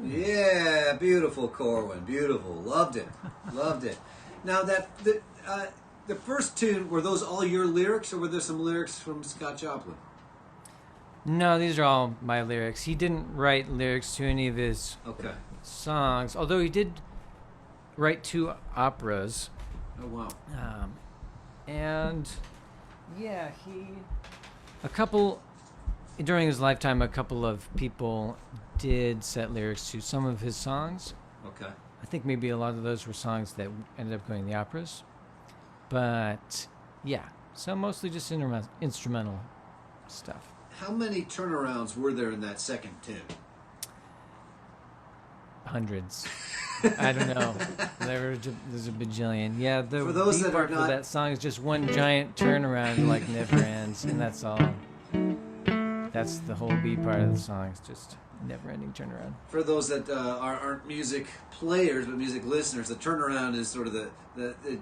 Yeah, beautiful, Corwin. Beautiful. Loved it. Loved it. Now, the first tune, were those all your lyrics, or were there some lyrics from Scott Joplin?
No, these are all my lyrics. He didn't write lyrics to any of his
Okay.
songs, although he did write 2 operas.
Oh, wow.
And yeah, a couple during his lifetime, a couple of people did set lyrics to some of his songs.
Okay.
I think maybe a lot of those were songs that ended up going to the operas. But, yeah. So mostly just instrumental stuff.
How many turnarounds were there in that second tune?
Hundreds. I don't know. There's a bajillion. Yeah, the
For those
beat
that are
part for
not-
that song is just one giant turnaround like never ends, and that's all. That's the whole B part of the song. It's just never-ending turnaround.
For those that aren't music players but music listeners, the turnaround is sort of the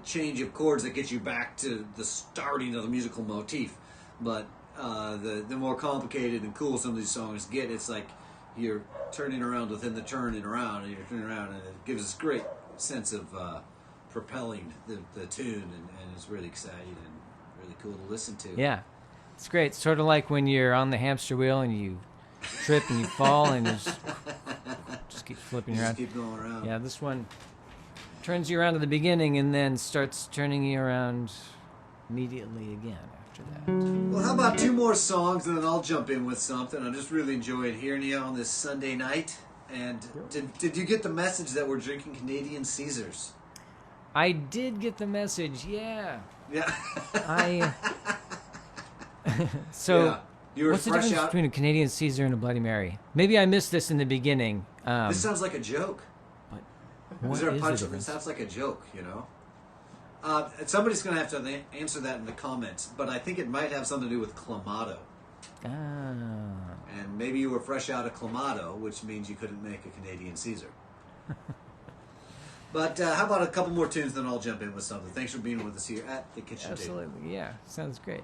change of chords that gets you back to the starting of the musical motif. But the more complicated and cool some of these songs get, it's like you're turning around within the turning around, and you're turning around, and it gives this great sense of propelling the tune, and it's really exciting and really cool to listen to.
Yeah, it's great. Sort of like when you're on the hamster wheel and you trip and you fall and you just keep flipping
You
around.
just keep going around.
Yeah, this one turns you around at the beginning and then starts turning you around immediately again after that.
Well, how about two more songs, and then I'll jump in with something. I'm just really enjoying hearing you on this Sunday night. And did you get the message that we're drinking Canadian Caesars?
I did get the message, yeah.
Yeah.
So,
Yeah. You were
what's the
fresh
difference
out.
between a Canadian Caesar and a Bloody Mary? Maybe I missed this in the beginning.
This sounds like a joke.
What
Is there a
is the
punch? It
difference?
sounds like a joke, you know. Somebody's going to have to answer that in the comments, but I think it might have something to do with Clamato.
Ah.
And maybe you were fresh out of Clamato, which means you couldn't make a Canadian Caesar. But how about a couple more tunes, then I'll jump in with something. Thanks for being with us here at the kitchen table.
Absolutely, yeah. Sounds great.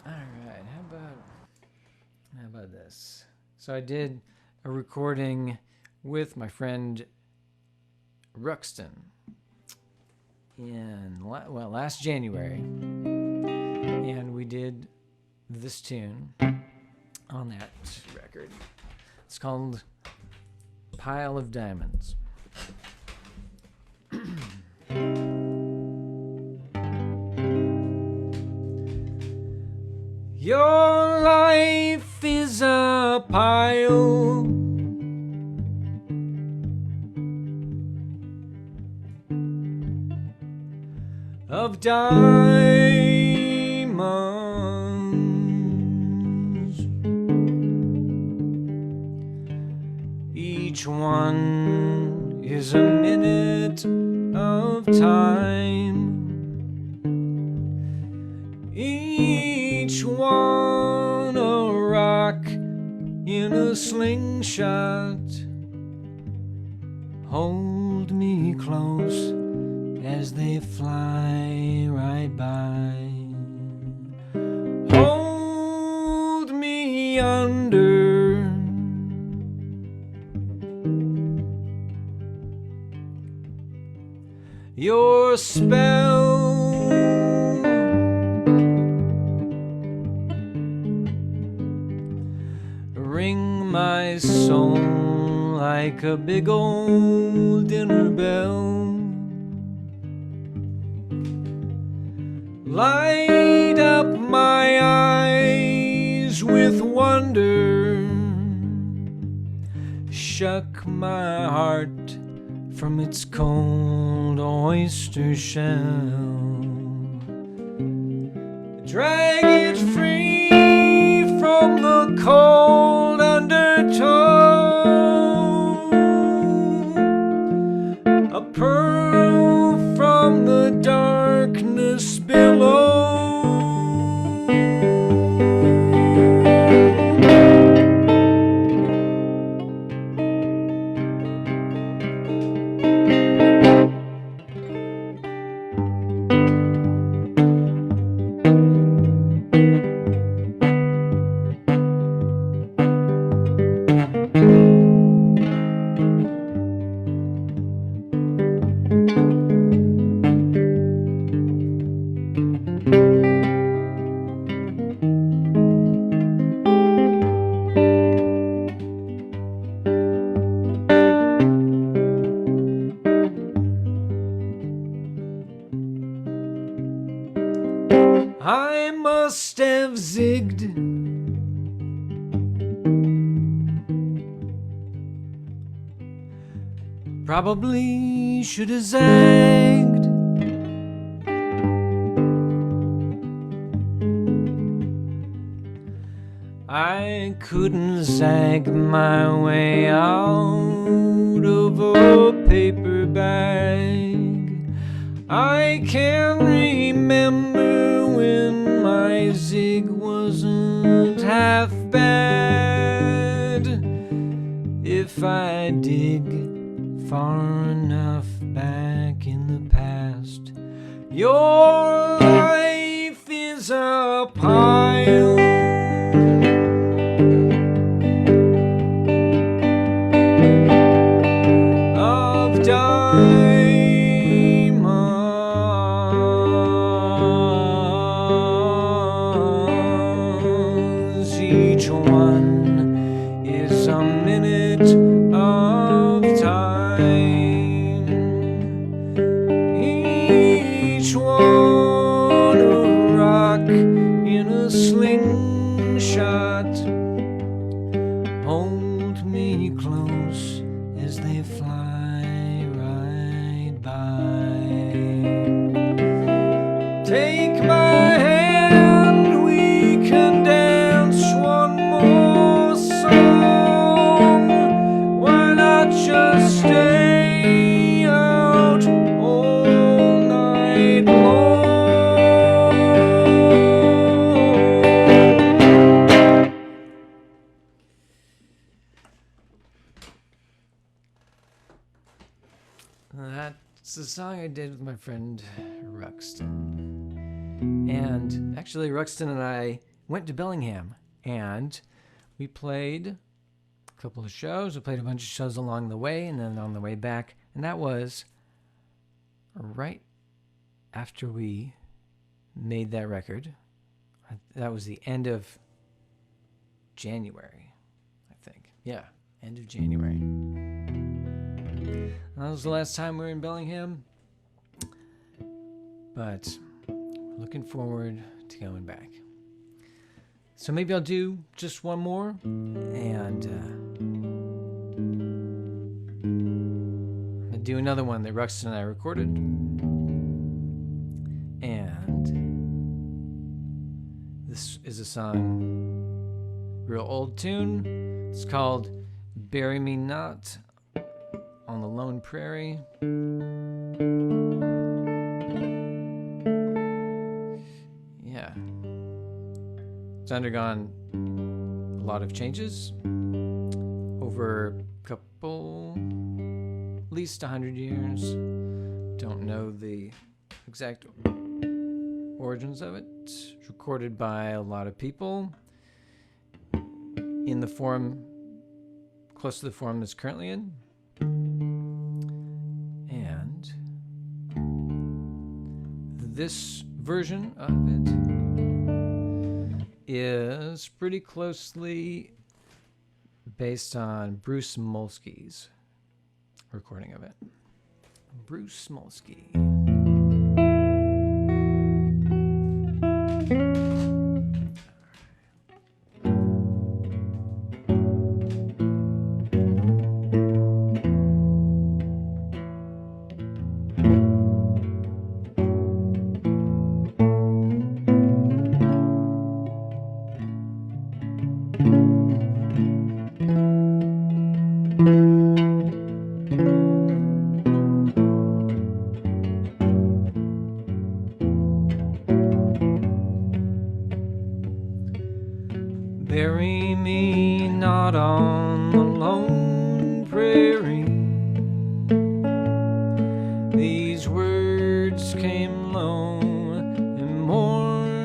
All right, how about this? So I did a recording with my friend Ruxton in last January, and we did this tune on that record. It's called "Pile of Diamonds." Your life is a pile of diamonds. Each one is a minute of time. Each one a rock in a slingshot. Hold me close as they fly right by. Hold me under. Your spell. Ring my soul like a big old dinner bell. Light up my eyes with wonder. Shuck my heart from its cold oyster shell. Drag it free from the cold undertow. A pearl from the darkness below. I must have zigged Probably should have zagged. I couldn't zag my way out of a paper bag. I can remember when my zig wasn't half bad. If I dig far enough back in the past, your life is a pile of diamonds. Each one is a minute of time. Each one a rock in a slingshot. Hold me close as they fly right by. Take my hand, we can dance one more song. Why not just stay out all night long? That's the song I did with my friend Ruxton. And actually, Ruxton and I went to Bellingham and we played a couple of shows. We played a bunch of shows along the way and then on the way back. And that was right after we made that record. That was the end of January, I think. Yeah, end of January. That was the last time we were in Bellingham. But looking forward to going back. So maybe I'll do just one more. And I'll do another one that Ruxton and I recorded. And this is a song, real old tune. It's called Bury Me Not on the Lone Prairie. Yeah. It's undergone a lot of changes over a couple, at least 100 years. Don't know the exact origins of it. It's recorded by a lot of people in the form, close to the form it's currently in. And this version of it is pretty closely based on Bruce Smolsky's recording of it. Bruce Smolsky. Bury me not on the lone prairie. These words came low and mournfully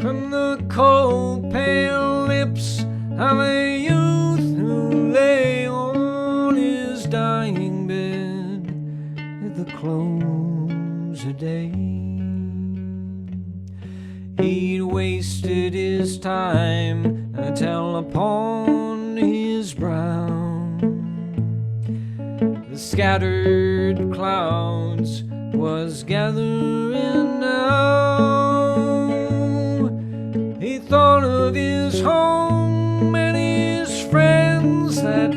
from the cold, pale lips of a youth who lay on his dying bed at the close of day. He'd wasted his time until upon his brow the scattered clouds was gathering now. He thought of his home and his friends that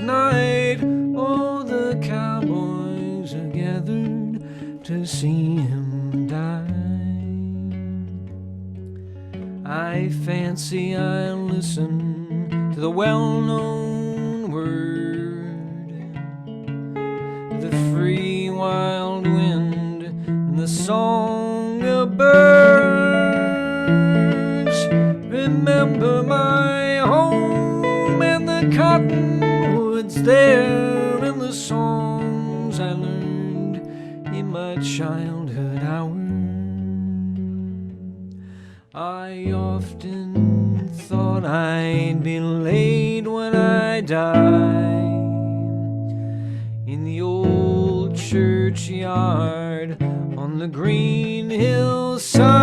gathered to see him die. I fancy I listen to the well-known word, the free wild wind and the song of birds. Remember my home and the cottonwoods there, and the songs I learned in my childhood hours. I often thought I'd be laid when I died in the old churchyard on the green hillside,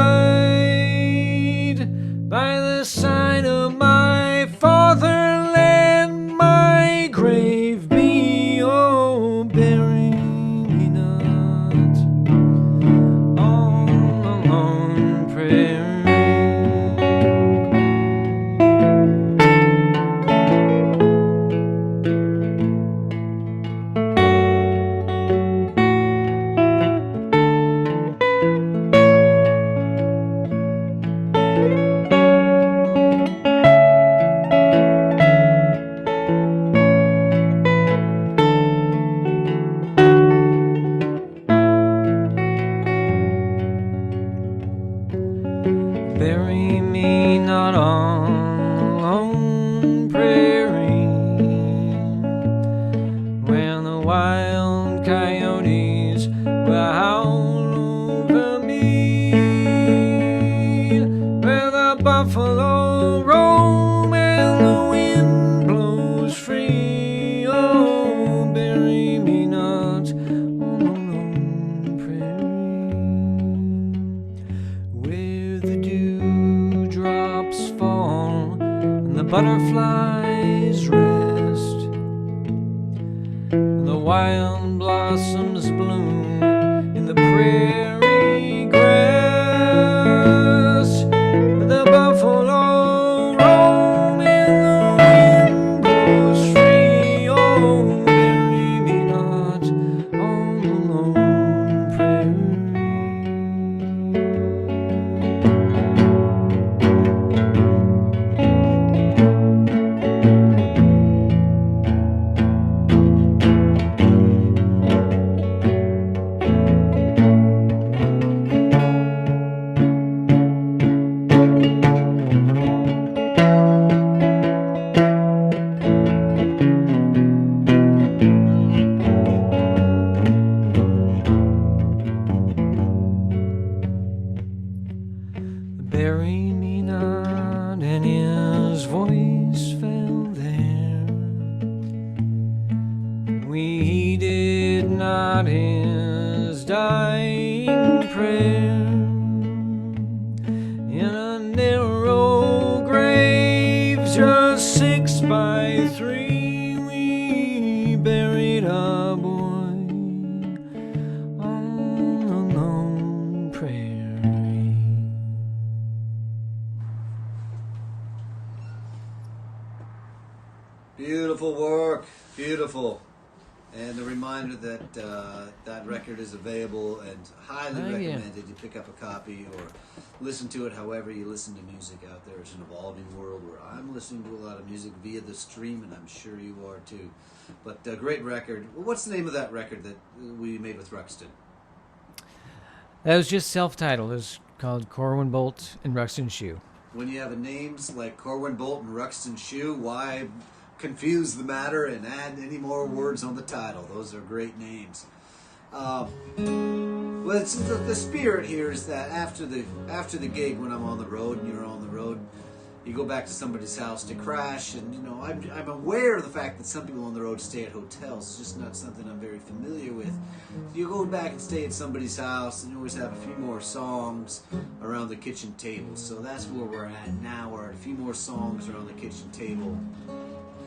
by the side of my fatherland, my grave be, oh, bury me not on the lone prairie. Bury me not on the lone prairie, where the wild coyotes will howl over me, where the buffalo roam and the wind blows free. Oh, bury me not on the lone prairie, where the dewdrops fall and the butterflies rest, and the wild blossoms bloom in the prairie grass, and the buffalo roam and the wind blows free. Oh, bury me not on the lone prairie. Bury me not, and his voice fell there. We heeded not his dying prayer. In a narrow grave, just 6 by 3, we buried a boy on the lone prairie.
Beautiful work, beautiful. And a reminder that that record is available and highly recommended. You pick up a copy or listen to it however you listen to music out there. It's an evolving world where I'm listening to a lot of music via the stream, and I'm sure you are too. But a great record. Well, what's the name of that record that we made with Ruxton?
That was just self-titled. It was called Corwin, Bolt, and Ruxton Shoe.
When you have names like Corwin, Bolt, and Ruxton Shoe, why confuse the matter and add any more words on the title? Those are great names. Well, it's the spirit here is that after the gig, when I'm on the road and you're on the road, you go back to somebody's house to crash, and I'm aware of the fact that some people on the road stay at hotels. It's just not something I'm very familiar with. You go back and stay at somebody's house, and you always have a few more songs around the kitchen table. So that's where we're at now. We're at a few more songs around the kitchen table.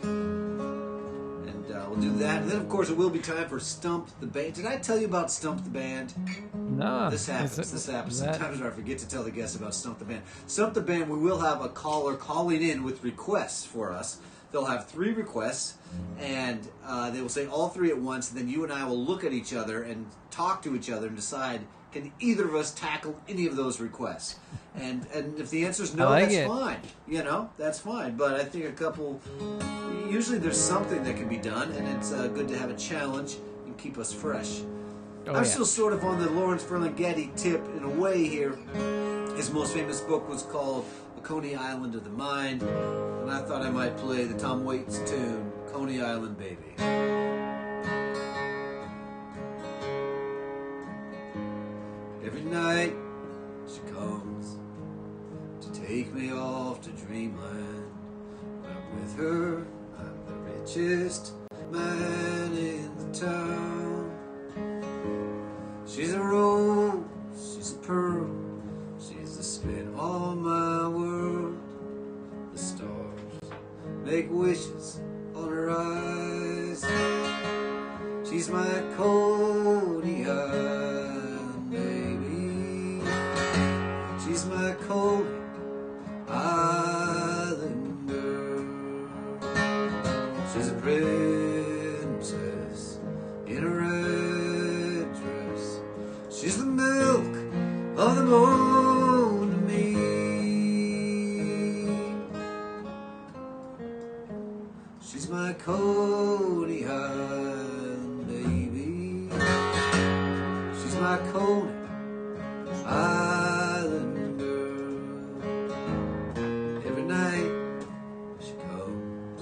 And we'll do that. And then, of course, it will be time for Stump the Band. Did I tell you about Stump the Band?
No.
This happens. Sometimes I forget to tell the guests about Stump the Band. Stump the Band, we will have a caller calling in with requests for us. they'll have 3 requests, and they will say all 3 at once, and then you and I will look at each other and talk to each other and decide, can either of us tackle any of those requests? And if the answer is no, that's fine. You know, that's fine. But I think a couple, usually there's something that can be done, and it's good to have a challenge and keep us fresh. I'm still sort of on the Lawrence Ferlinghetti tip in a way here. His most famous book was called A Coney Island of the Mind, and I thought I might play the Tom Waits tune, Coney Island Baby. Every night she comes to take me off to dreamland. When I'm with her, I'm the richest man in the town. She's a rose, she's a pearl, she's the spin on my world. The stars make wishes on her eyes. She's my Coney Island baby. She's my Coney Island girl. She's a princess in a red dress. She's the milk of the moon to me. She's my Coney Island baby. She's my Coney Island girl. Every night she comes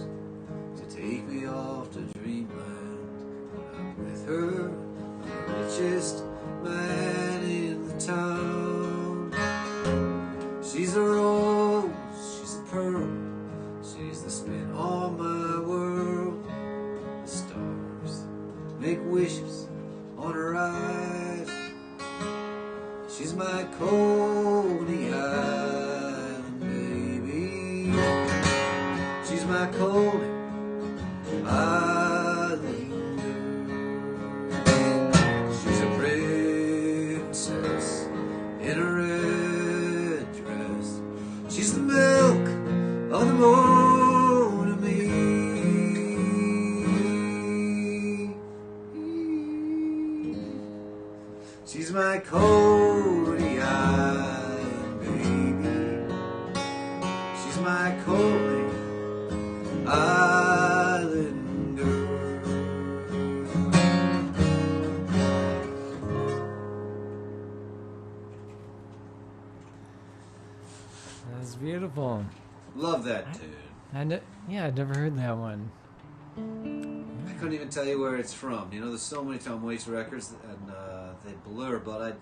to take me off to dreamland. When I'm with her, I'm the richest man in the town. She's a rose, she's a pearl, she's the spin on my world. The stars make wishes on her eyes. She's my Coney Island baby. She's my Coney Island girl. She's a princess in a red dress. She's the milk of the moon to me. She's my Coney Island baby. She's my Coney Island girl.
That's beautiful.
Love that tune.
I'd never heard that one.
I couldn't even tell you where it's from. You know, there's so many Tom Waits records, and they blur. But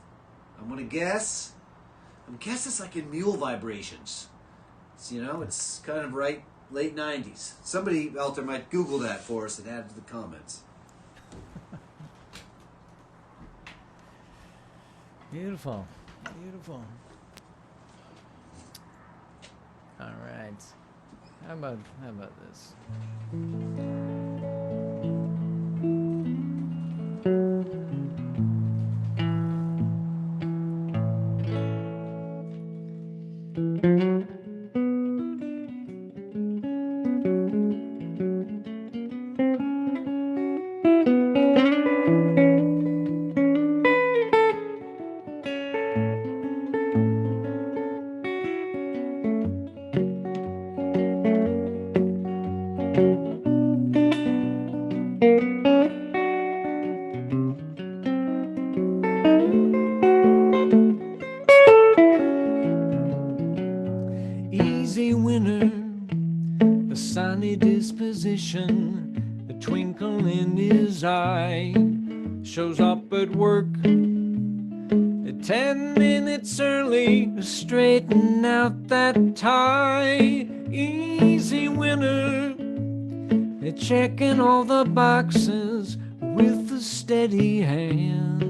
I'm gonna guess. I'm guessing it's like in Mule Vibrations. It's, you know, it's kind of late '90s. Somebody out there might Google that for us and add it to the comments.
Beautiful, beautiful. All right. How about this? Easy winner, a sunny disposition, a twinkle in his eye, shows up at work at 10 minutes early to straighten out that tie. Easy winner, checking all the boxes with a steady hand.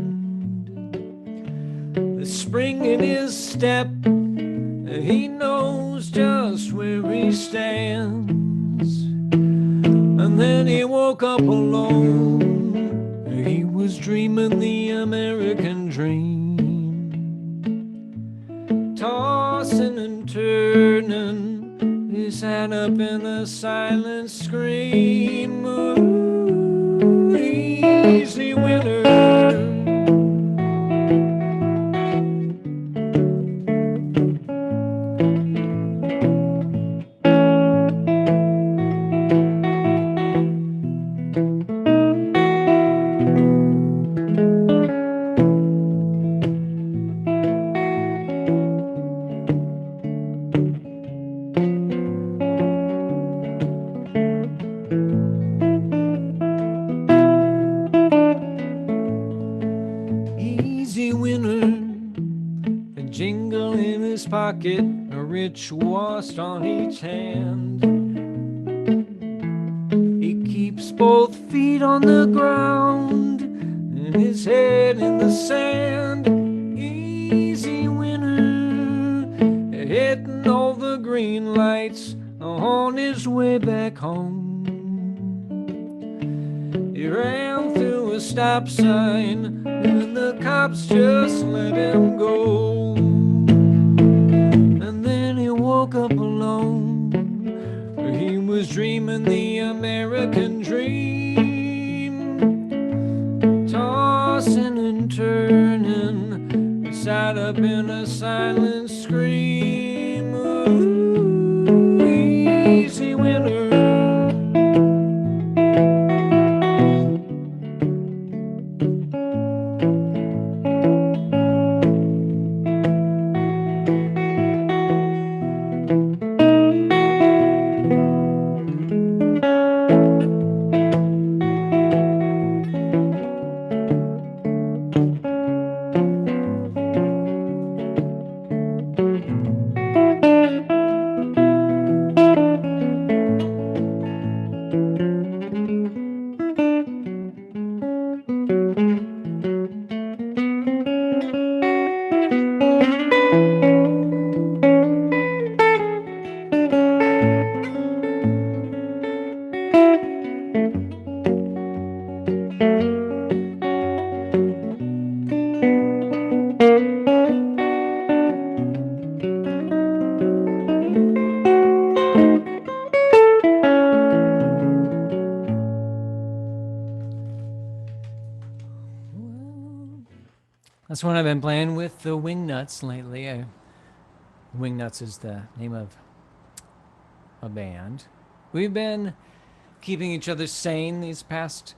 The spring in his step, he knows just where he stands. And then he woke up alone. He was dreaming the American dream, tossing and turning his sat up in a silent scream. Ooh, easy winter. Easy winner, a jingle in his pocket, a rich washed on each hand. He keeps both feet on the ground and his head in the sand. Easy winner, hitting all the green lights on his way back home. He ran through a stop sign and the cops just let him go. And then he woke up alone. He was dreaming the American dream, tossing and turning, sat up in a silent scream. Ooh, easy winner. That's one I've been playing with the Wingnuts lately. Wingnuts is the name of a band. We've been keeping each other sane these past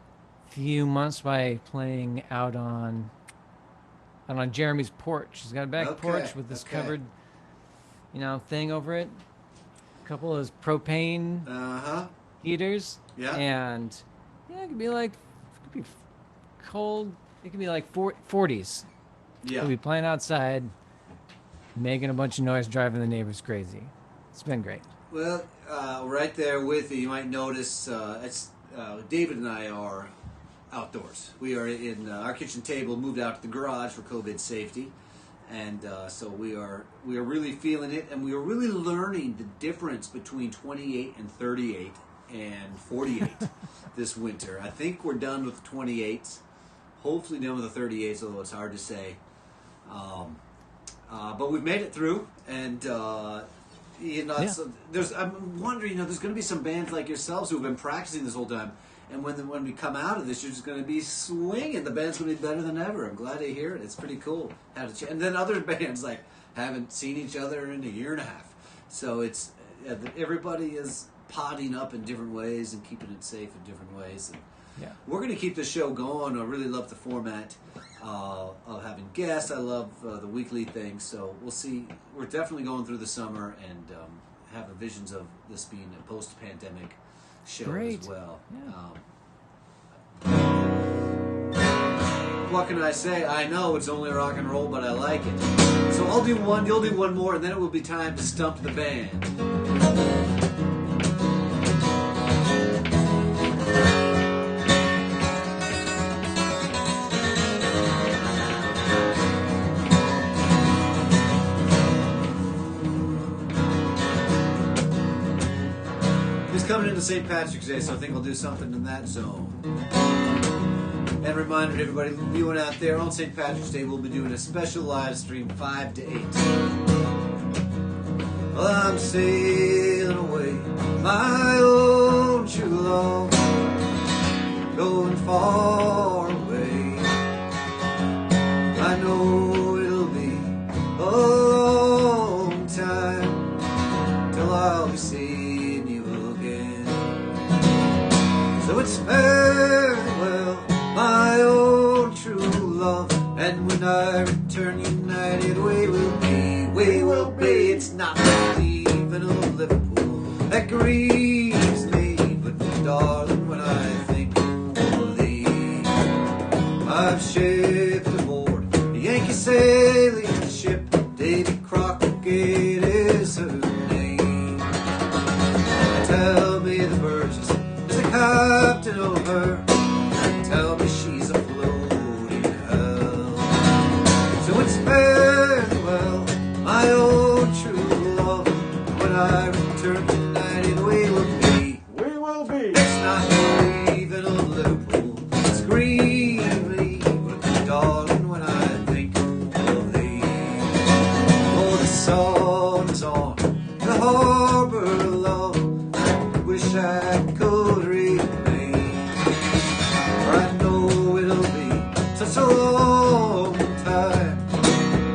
few months by playing out on Jeremy's porch. He's got a back porch with this covered, thing over it. A couple of those propane heaters.
Yeah.
And it could be cold. It could be like 40s.
Yeah.
We'll be playing outside, making a bunch of noise, driving the neighbors crazy. It's been great.
Well, right there with you, you might notice David and I are outdoors. We are in our kitchen table, moved out to the garage for COVID safety, and so we are really feeling it, and we are really learning the difference between 28 and 38 and 48 this winter. I think we're done with the 28s. Hopefully done with the 38s, although it's hard to say. But we've made it through, and I'm wondering, there's going to be some bands like yourselves who have been practicing this whole time, and when we come out of this, you're just going to be swinging. The band's going to be better than ever. I'm glad to hear it. It's pretty cool. And then other bands haven't seen each other in a year and a half, so it's everybody is potting up in different ways and keeping it safe in different ways. And we're going to keep the show going. I really love the format of having guests. I love the weekly thing. So we'll see. We're definitely going through the summer and have visions of this being a post-pandemic show as well.
Yeah.
What can I say? I know it's only rock and roll, but I like it. So I'll do one, you'll do one more, and then it will be time to stump the band. Coming into St. Patrick's Day, so I think I'll do something in that zone. And reminder to everybody viewing out there, on St. Patrick's Day, we'll be doing a special live stream 5 to 8. Well, I'm sailing away, my own true love, going far away. I know it'll be a long time till I'll be seeing you again. So it's farewell, my own true love, and when I return united, we will be, we will be. It's not leaving of Liverpool that grieves me, but darling, when I think of thee, I've shipped aboard the Yankee sailing ship. Davy Crockett is her name. Tell me the Burgess is the captain of her, and tell me she's afloat in hell. So it's farewell, my own true love, when I return tonight, and we will be.
We will be.
It's not leaving of Liverpool, it's grieving, but darling, when I think of thee. Oh, the sun is on the harbor, love, I wish I could remain, for I know it'll be such a long time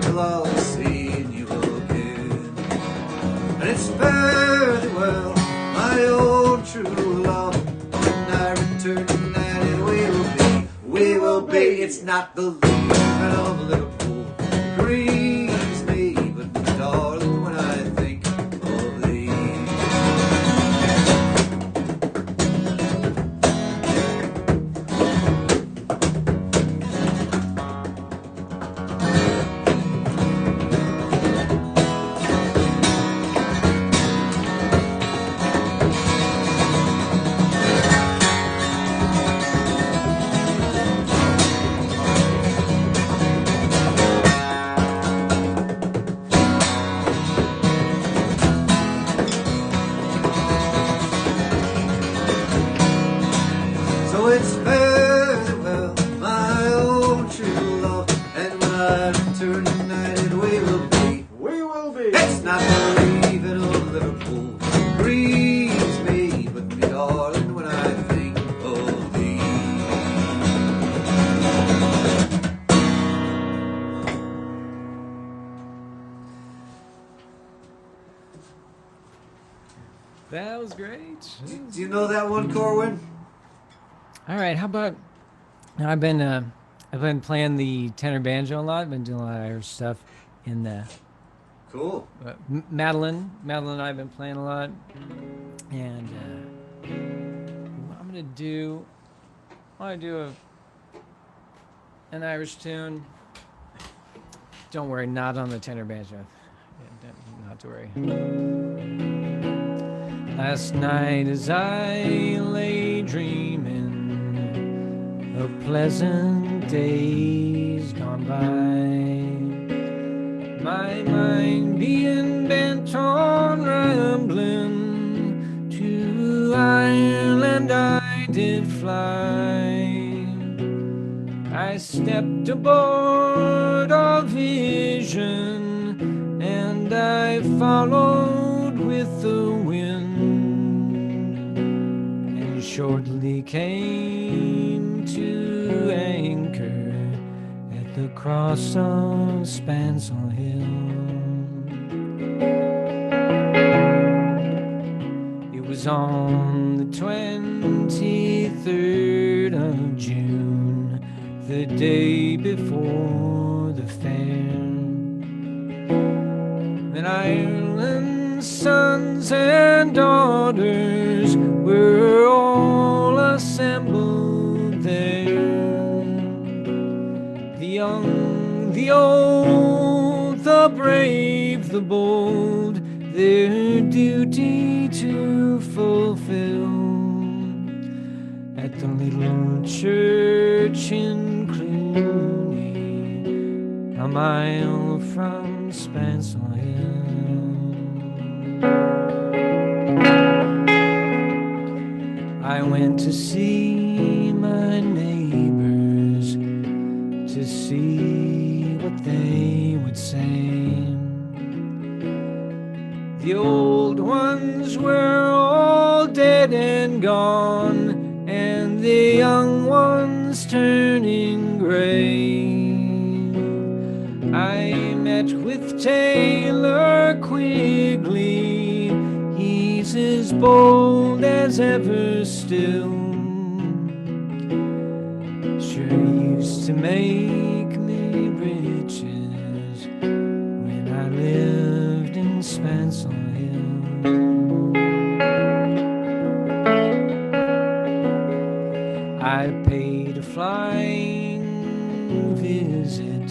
till I'll be seeing you again. And it's farewell, my own true love, when I return tonight, and we will be. It's not the leaving of Liverpool that grieves me, but darling, when I think of thee. So it's farewell, my own true love, and when I return united, we will be.
We will be.
It's not the leaving of Liverpool that grieves me, but me darling, when I think of thee.
That was great.
Do you know that one, Corwin?
All right, how about I've been playing the tenor banjo a lot. I've been doing a lot of Irish stuff in the
Cool.
Madeline and I've been playing a lot, and what I'm gonna do, I want to do an Irish tune. Don't worry, not on the tenor banjo. Yeah, not to worry. Last night as I lay dreaming of pleasant days gone by, my mind being bent on rambling, to Ireland I did fly. I stepped aboard a vision, and I followed with the wind, and shortly came to anchor at the cross of Spansel Hill. It was on the 23rd of June, the day before the fair. Then Ireland's sons and daughters were all assembled there. The young, the old, the brave, the bold, their duty to fulfill. At the little church in Cluny, a mile from Spansel Hill. I went to see my neighbors, to see what they would say. The old ones were all dead and gone, and the young ones turning gray. I met with Taylor Quigley, he's as bold as ever still. Sure used to make me riches when I lived in Spencel Hill. I paid a flying visit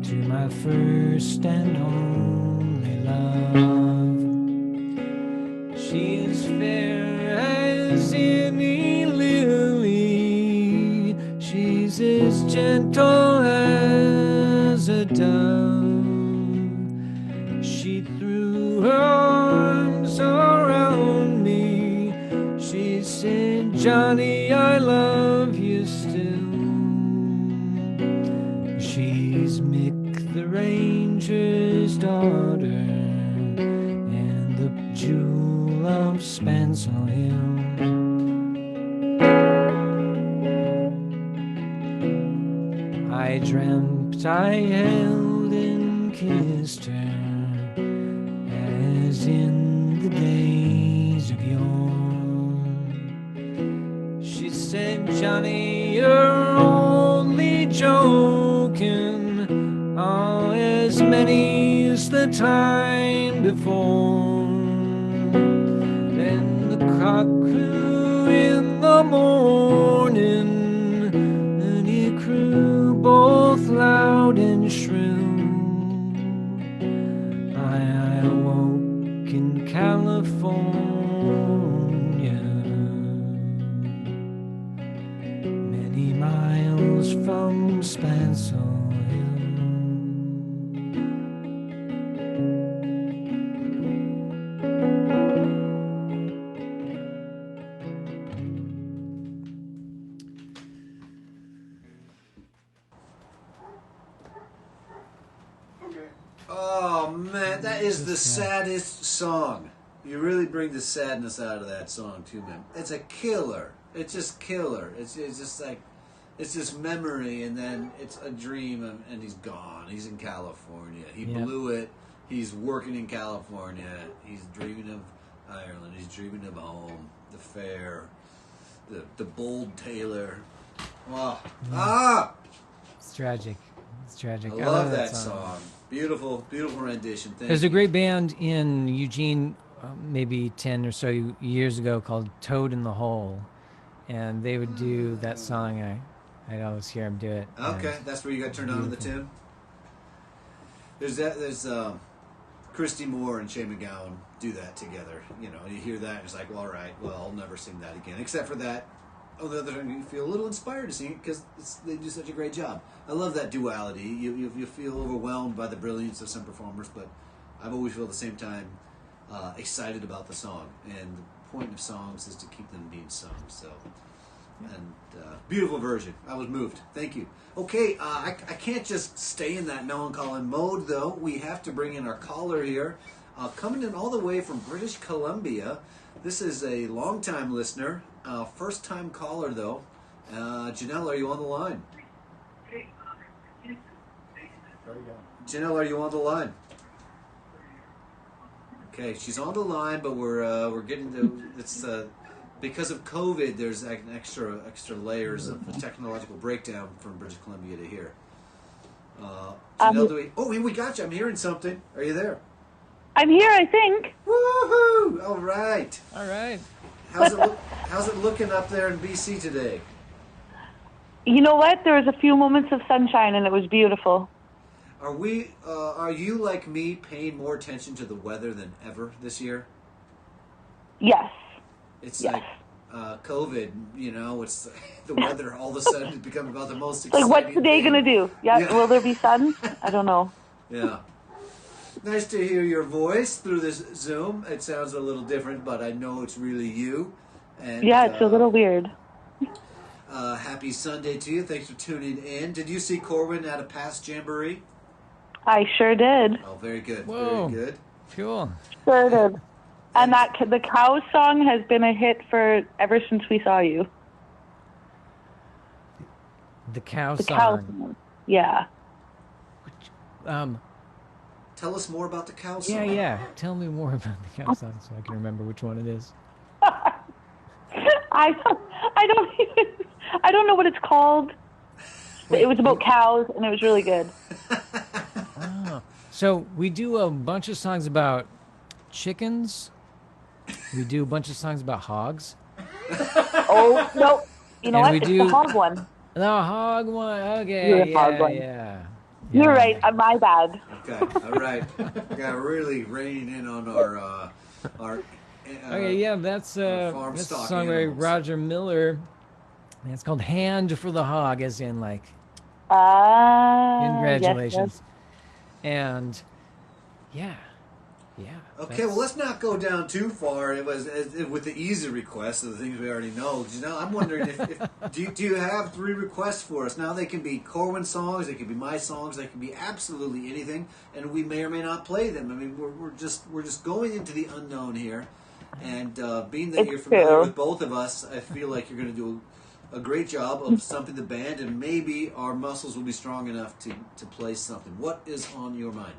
to my first and only love. She is fair as any lily, she's as gentle as a dove. She threw her arms around me, she said, Johnny, I love you still. She's Mick the Ranger's daughter and the jewel of Spencel Hill. I dreamt I held and kissed her as in the days of yore. She said, Johnny, you're only joking, oh, as many's the time before. Then the cock crew in the morning, and he crew both loud and shrill. I awoke in California, many miles from Spencel Hill.
Oh man, that is the saddest song. You really bring the sadness out of that song too, man. It's a killer. It's just killer. It's just like, it's just memory, and then it's a dream, and he's gone. He's in California. He blew it. He's working in California. He's dreaming of Ireland. He's dreaming of home, the fair, the bold Taylor. Oh.
It's tragic. It's tragic.
I love that song. Beautiful, beautiful rendition.
There's a great band in Eugene, maybe 10 or so years ago, called Toad in the Hole, and they would do that song. I'd always hear them do it.
Okay, that's where you got turned on to the tune. There's Christy Moore and Shane McGowan do that together. You know, you hear that, and it's like, well, all right, well, I'll never sing that again, except for that. On the other hand, you feel a little inspired to sing it because they do such a great job. I love that duality. You feel overwhelmed by the brilliance of some performers, but I've always felt at the same time excited about the song. And the point of songs is to keep them being sung. So, and beautiful version. I was moved. Thank you. Okay, I can't just stay in that melancholy mode though. We have to bring in our caller here, coming in all the way from British Columbia. This is a long-time listener. First-time caller, though. Janelle, are you on the line? Janelle, are you on the line? Okay, she's on the line, but we're getting to it's because of COVID. There's an extra layers of a technological breakdown from British Columbia to here. Janelle, we got you. I'm hearing something. Are you there?
I'm here, I think.
Woohoo! All right.
All right.
How's it looking up there in BC today?
You know what? There was a few moments of sunshine, and it was beautiful.
Are you like me paying more attention to the weather than ever this year?
Yes.
It's
yes.
like COVID, you know, it's the weather all of a sudden has become about the most exciting
like, what's the day going to do? Yeah, will there be sun? I don't know.
Yeah. Nice to hear your voice through this Zoom. It sounds a little different, but I know it's really you. And,
yeah, it's a little weird.
Happy Sunday to you. Thanks for tuning in. Did you see Corwin at a past jamboree?
I sure did.
Oh, very good.
Whoa.
Very good.
Cool.
Sure did. And the cow song has been a hit for ever since we saw you.
The cow
The
song.
cow song. Yeah.
Tell us more about the cow song.
Yeah. Tell me more about the cow song so I can remember which one it is.
I don't know what it's called. But it was about cows, and it was really good.
Oh. So we do a bunch of songs about chickens. We do a bunch of songs about hogs.
Oh, no. You know
And
what?
we
It's
do-
the hog one.
The hog one. Okay.
You're the hog one.
Yeah.
You're right. My bad.
Okay, all right. Got really reining in on our
Okay, yeah, that's
farm
that's
stock
songwriter
animals.
Roger Miller. And it's called "Hand for the Hog," as in like congratulations.
Yes.
And yeah.
Okay, well, let's not go down too far. It was with the easy requests of the things we already know. You know, I'm wondering if do you have 3 requests for us? Now they can be Corwin songs, they can be my songs, they can be absolutely anything, and we may or may not play them. I mean, we're just going into the unknown here, and being that
It's
you're familiar
true.
with both of us, I feel like you're going to do a great job of stumping the band, and maybe our muscles will be strong enough to play something. What is on your mind?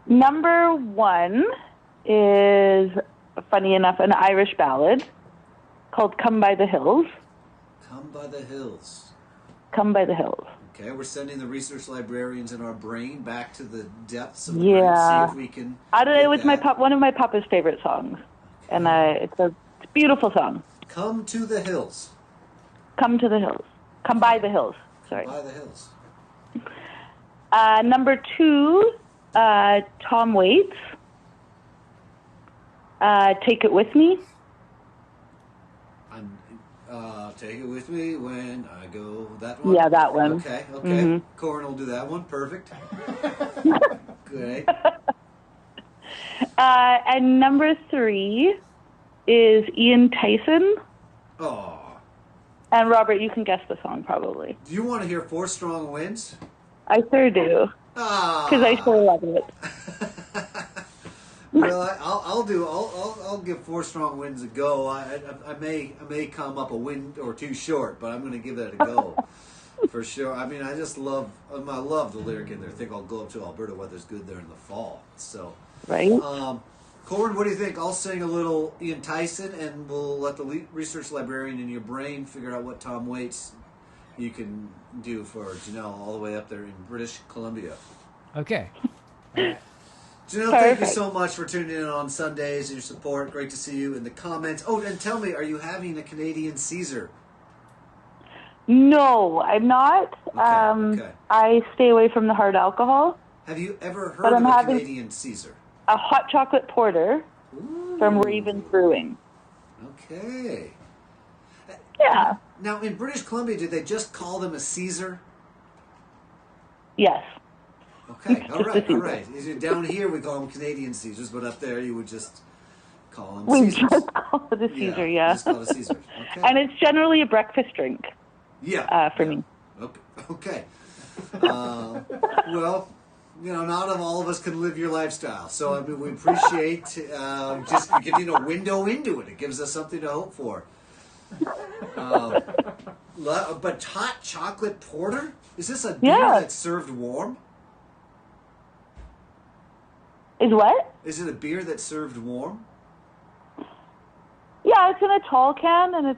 Number 1 is, funny enough, an Irish ballad called Come by the Hills.
Come by the Hills.
Come by the Hills.
Okay, we're sending the research librarians in our brain back to the depths of the
Yeah.
brain, see if we can.
I don't know.
get
It was
that.
one of my papa's favorite songs. And it's a beautiful song.
Come to the hills.
Come to the hills. Come by the hills. Sorry.
By the hills.
Number 2, Tom Waits. Take It With Me.
I'm. Take it with me when I go. That one.
Yeah, that one.
Okay.
Mhm.
Corin will do that one. Perfect. Great.
And number 3 is Ian Tyson.
Oh,
And Robert, you can guess the song probably.
do you want to hear 4 Strong Winds?
I sure do.
Ah.
Because I sure love it.
Well, I'll give 4 Strong Winds a go. I may come up a wind or 2 short, but I'm going to give that a go for sure. I mean, I love the lyric in there. I think I'll go up to Alberta. Weather's good there in the fall. So,
Right?
Corin, what do you think? I'll sing a little Ian Tyson, and we'll let the research librarian in your brain figure out what Tom Waits you can do for Janelle all the way up there in British Columbia.
Okay.
Janelle, thank you
Perfect.
so much for tuning in on Sundays and your support. Great to see you in the comments. Oh, and tell me, are you having a Canadian Caesar?
No, I'm not.
Okay.
I stay away from the hard alcohol.
Have you ever heard
But
of
I'm
a
having-
Canadian Caesar?
A hot chocolate porter from
Ooh.
Ravens Brewing.
Okay.
Yeah.
Now, in British Columbia, did they just call them a Caesar?
Yes.
Okay,
Just
all
a
right, all
Caesar.
right. Is it down here we call them Canadian Caesars, but up there you would just call them
We
Caesars.
just call it a Caesar, yeah.
Just call it a Caesar. Okay.
And it's generally a breakfast drink for me.
Okay. Well, you know, not all of us can live your lifestyle. So, I mean, we appreciate just giving a window into it. It gives us something to hope for. But hot chocolate porter? Is this a beer
Yeah.
that's served warm?
Is what?
Is it a beer that's served warm?
Yeah, it's in a tall can, and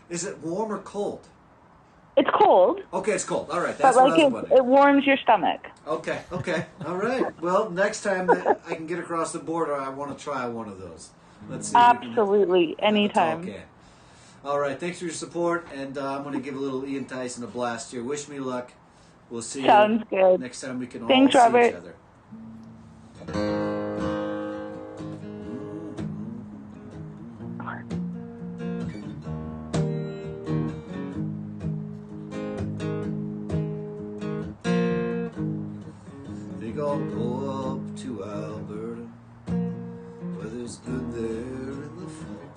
Is it warm or cold?
it's cold,
Okay, it's cold. All right,
but
that's what I
like
was
it
wondering.
warms your stomach.
Okay, all right. Well, next time that I can get across the border, I want to try one of those. Let's see. If we can
Absolutely,
have a tall
anytime.
can. All right, thanks for your support, and I'm going to give a little Ian Tyson a blast here. Wish me luck. We'll see
Sounds
you
good.
next time we can
Thanks,
all see
Robert.
each other. Think I'll go up to Alberta. Weather's good there in the fall.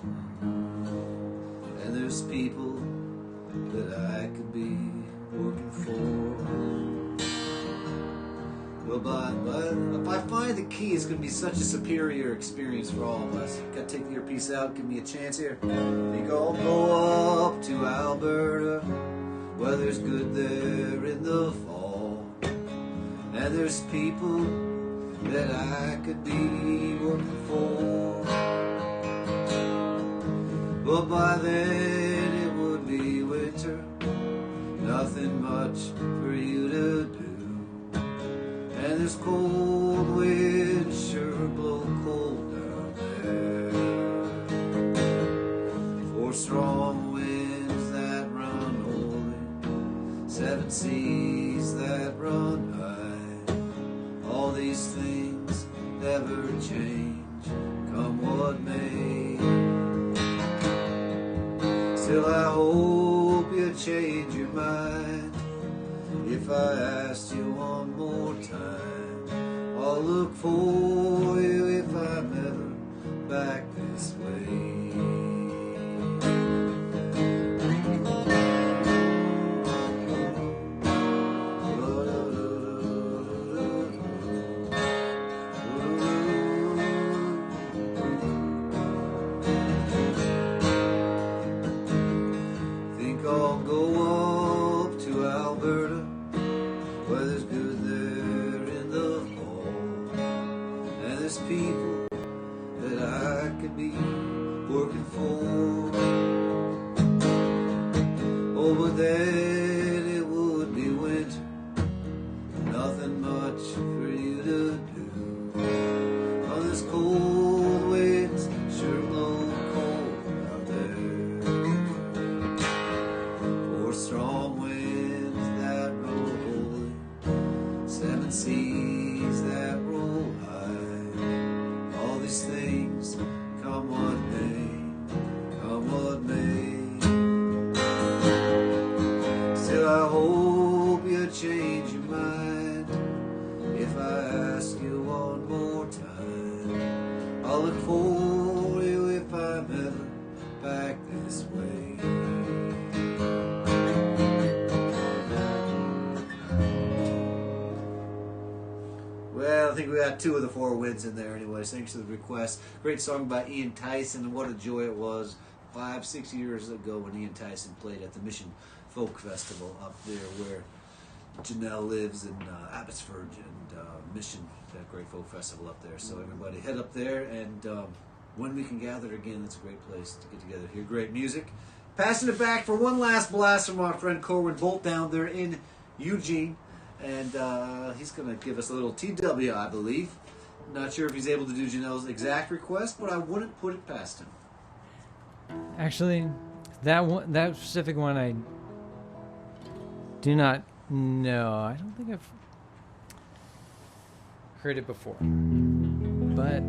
And there's people that I could be working for. But if I find the key, it's going to be such a superior experience for all of us. Got to take the earpiece out, give me a chance here. Think I'll go up to Alberta. Weather's good there in the fall. And there's people that I could be working for. But by then it would be winter. Nothing much for you to do. And there's cold winds sure blow cold down there. 4 strong winds that run holy, 7 seas that run high. All these things never change, come what may. Still I hope you change your mind. If I asked you one more time, I'll look for you if I'm ever back this way. Think I'll go up to Alberta. Weather's good there in the fall. And there's people that I could be working for. Oh, but then it would be winter. Nothing much for you to do. Oh, this cold winds sure blow cold out there. 4 strong winds that roll holy, 7 seas that roll high. All these things, come what may, come what may. Still I hope you change your mind. If I ask you one more time, I'll look for you if I'm ever back this way. Well, I think we got 2 of the 4 wins in there anyways. Thanks for the request. Great song by Ian Tyson, and what a joy it was 5-6 years ago when Ian Tyson played at the Mission Folk Festival up there where Janelle lives in Abbotsford and Mission, that great folk festival up there. So everybody head up there, and when we can gather again, it's a great place to get together, hear great music. Passing it back for one last blast from our friend Corwin Bolt down there in Eugene. And he's going to give us a little TW, I believe. Not sure if he's able to do Janelle's exact request, but I wouldn't put it past him.
Actually, that specific one, I do not know. I don't think I've heard it before. But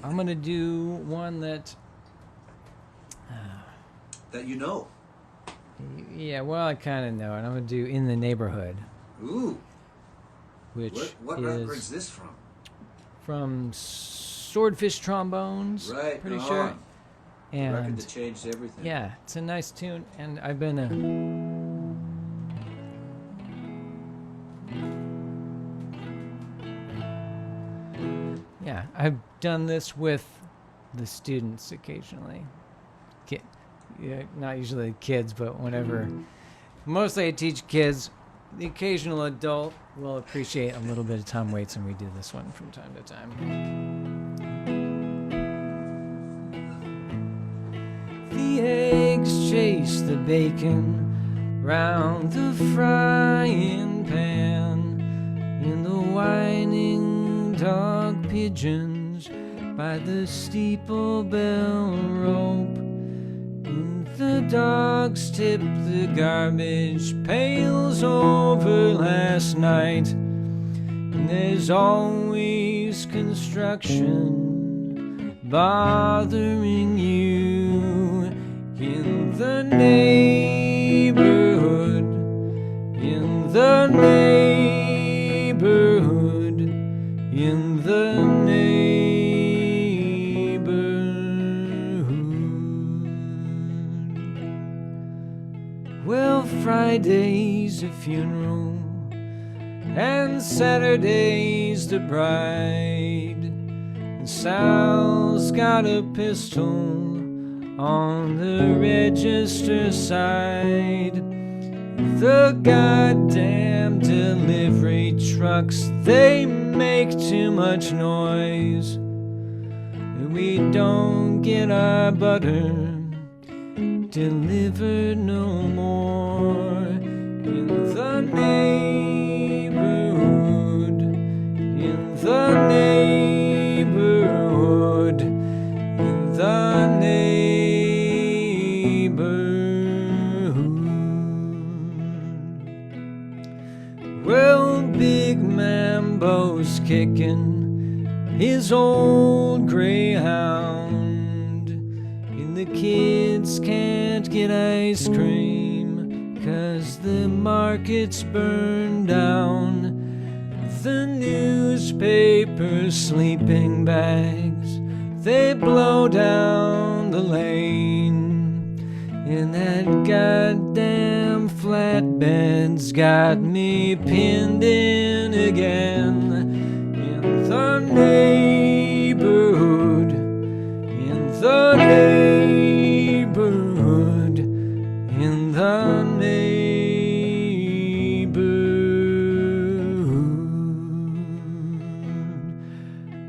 I'm going to do one that...
that you know.
Yeah, well, I kind of know it. I'm going to do In the Neighborhood.
Ooh.
Which
what record is this from?
From Swordfish Trombones.
Right.
Pretty sure.
The record
And
that changed everything.
yeah, it's a nice tune, and I've been I've done this with the students occasionally. Yeah, not usually kids, but whenever. Mostly I teach kids. The occasional adult will appreciate a little bit of Tom Waits, and we do this one from time to time. The eggs chase the bacon round the frying pan, in the whining dog pigeons by the steeple bell rope. The dogs tip the garbage pails over last night, and there's always construction bothering you in the neighborhood, in the neighborhood, in the neighborhood. Well, Friday's a funeral, and Saturday's the bride. And Sal's got a pistol on the register side. The goddamn delivery trucks, they make too much noise. We don't get our butter delivered no more. In the neighborhood, in the neighborhood, in the neighborhood. Well, Big Mambo's kicking his old greyhound, and the kids can't get ice cream 'cause the market's burned down. The newspaper sleeping bags, they blow down the lane, and that goddamn flatbed's got me pinned in again. In the neighborhood, in the neighborhood, in the neighborhood.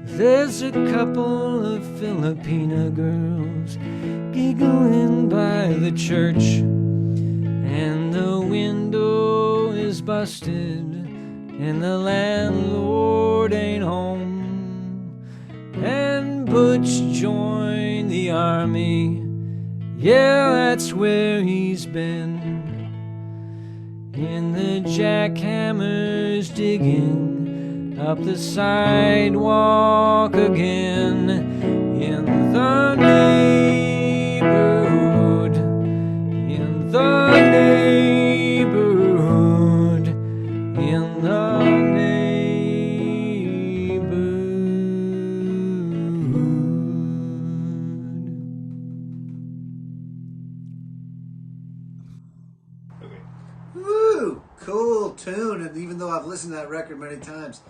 There's a couple of Filipina girls giggling by the church, and the window is busted, and the landlord ain't home. And Butch joined the army, yeah, that's where he's been. And the jackhammer's digging up the sidewalk again. In the neighborhood, in the neighborhood, in the
Woo! Cool tune. And even though I've listened to that record many times,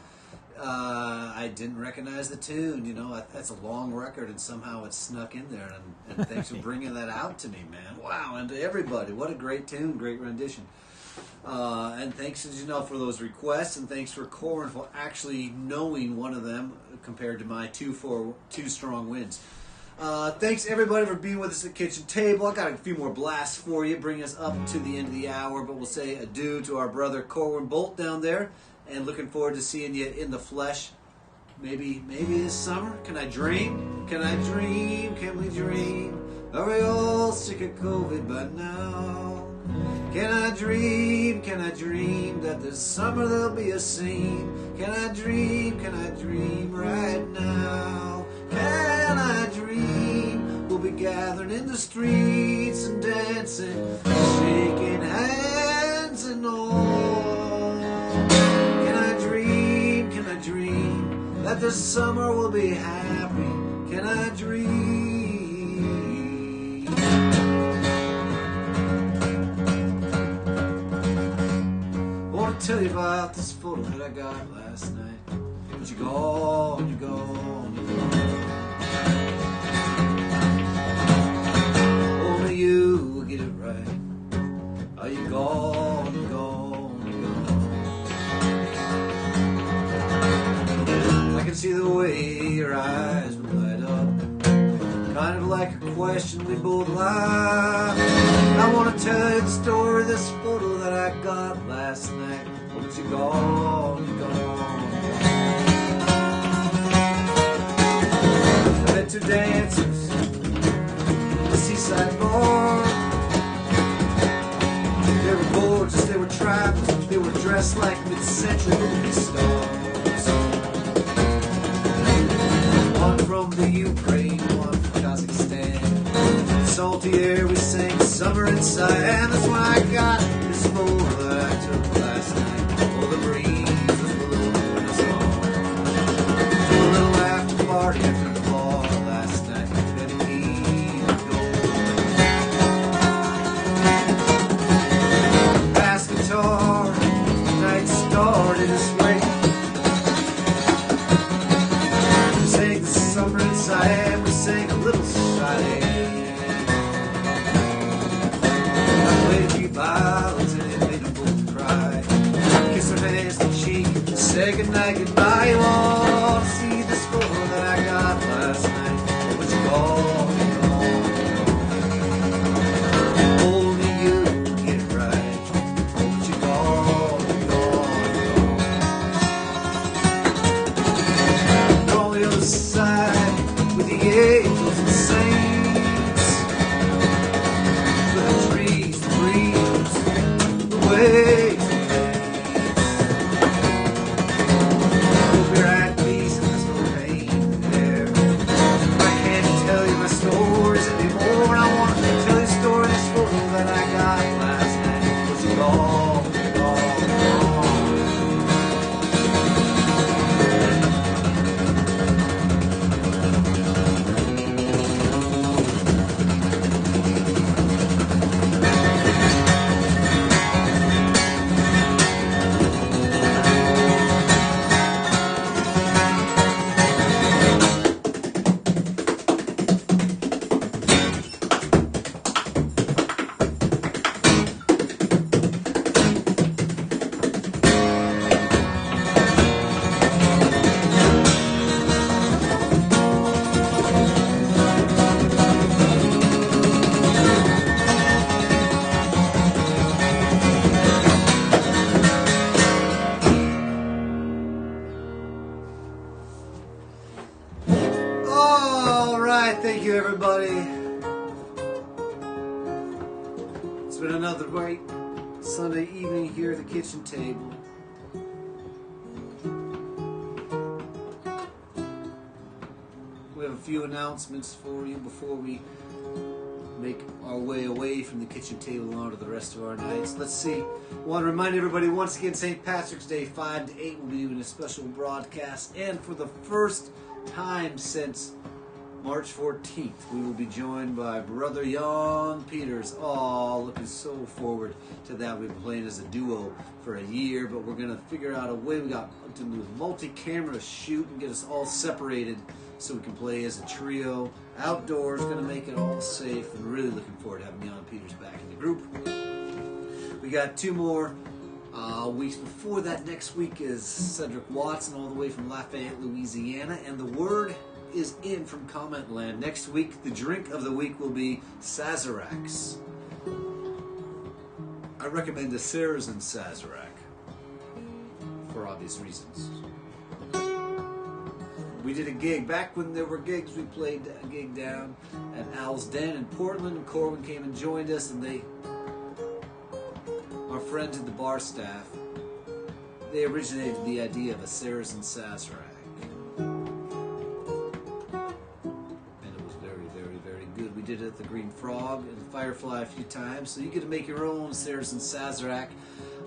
I didn't recognize the tune. You know, that's a long record, and somehow it snuck in there. And thanks for bringing that out to me, man. Wow! And to everybody, what a great tune, great rendition. And thanks, as you know, for those requests, and thanks for Corwin for actually knowing one of them compared to my two strong wins. Thanks everybody for being with us at the kitchen table. I got a few more blasts for you, bring us up to the end of the hour, but we'll say adieu to our brother Corwin Bolt down there, and looking forward to seeing you in the flesh. Maybe this summer. Can I dream? Can I dream? Can we dream? Are we all sick of COVID by now? Can I dream that this summer there'll be a scene? Can I dream right now? Can I dream we'll be gathering in the streets and dancing, shaking hands and all? Can I dream that this summer will be happy? Can I dream? I want to tell you about this photo that I got last night. But you're gone, you're gone, you're gone. Only you will get it right. Are you gone, you're gone, you're gone. I can see the way your eyes would light up, kind of like a question we both like. I want to tell you the story of this photo that I got last night. But you're gone, you're gone. I met two dancers at the seaside bar. They were gorgeous, they were trapped, they were dressed like mid-century movie stars. One from the Ukraine, one from Kazakhstan. Salty air, we sang summer inside, and that's when I got this photo that I took last night. Oh, the breeze was blowing us all to a little after party after the ball last night. Then we would go. Bass guitar, night started. this way. We sang the summer inside, we sang a little side. I played a few ballads and it made them both cry. Kissed her hands to cheek, say goodnight, goodbye. You want to see this photo that I got last night? What you call it? Only you can get it right. What you call it? On the other side with the angels and saints, with the trees, the breeze, the waves. Hope you're at peace and there's no pain there. I can't tell you my stories anymore. I want to tell you a story, this photo that I got last night. What's it called? All right, thank you, everybody. It's been another great Sunday evening here at the kitchen table. We have a few announcements for you before we make our way away from the kitchen table and on to the rest of our nights. Let's see. I want to remind everybody once again, St. Patrick's Day, 5 to 8, we'll be doing a special broadcast. And for the first time since March 14th, we will be joined by Brother Jan Peters. Oh, looking so forward to that. We've been playing as a duo for a year, but we're going to figure out a way. We got to do a multi-camera shoot and get us all separated so we can play as a trio outdoors. Going to make it all safe, and really looking forward to having Jan Peters back in the group. We got 2 more weeks before that. Next week is Cedric Watson all the way from Lafayette, Louisiana, and the word is in from Comment Land. Next week, the drink of the week will be Sazeracs. I recommend a Sarazin Sazerac for obvious reasons. We did a gig. Back when there were gigs, we played a gig down at Al's Den in Portland, and Corwin came and joined us, and our friends at the bar staff, they originated the idea of a Sarazin Sazerac. Good. We did it at the Green Frog and the Firefly a few times, so you get to make your own Sarazin Sazerac.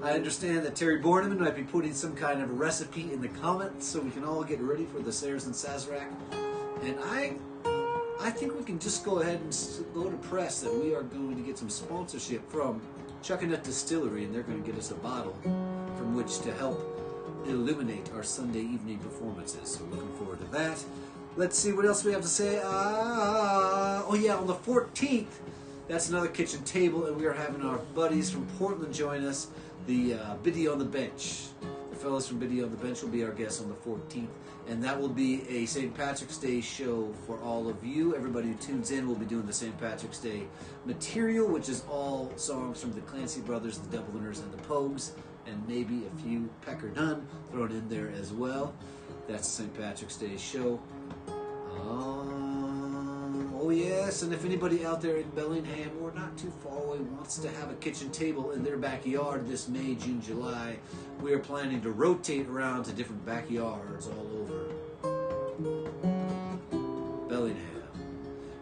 I understand that Terry Borneman might be putting some kind of a recipe in the comments so we can all get ready for the Sarazin Sazerac. And I think we can just go ahead and go to press that we are going to get some sponsorship from Chuckanut Distillery, and they're going to get us a bottle from which to help illuminate our Sunday evening performances. So looking forward to that. Let's see what else we have to say. Oh yeah, on the 14th, that's another kitchen table, and we are having our buddies from Portland join us. The Biddy on the Bench. The fellows from Biddy on the Bench will be our guests on the 14th, and that will be a St. Patrick's Day show for all of you. Everybody who tunes in will be doing the St. Patrick's Day material, which is all songs from the Clancy Brothers, the Dubliners, and the Pogues, and maybe a few Pecker Dunn thrown in there as well. That's St. Patrick's Day show. Oh yes, and if anybody out there in Bellingham or not too far away wants to have a kitchen table in their backyard this May, June, July, we are planning to rotate around to different backyards all over Bellingham.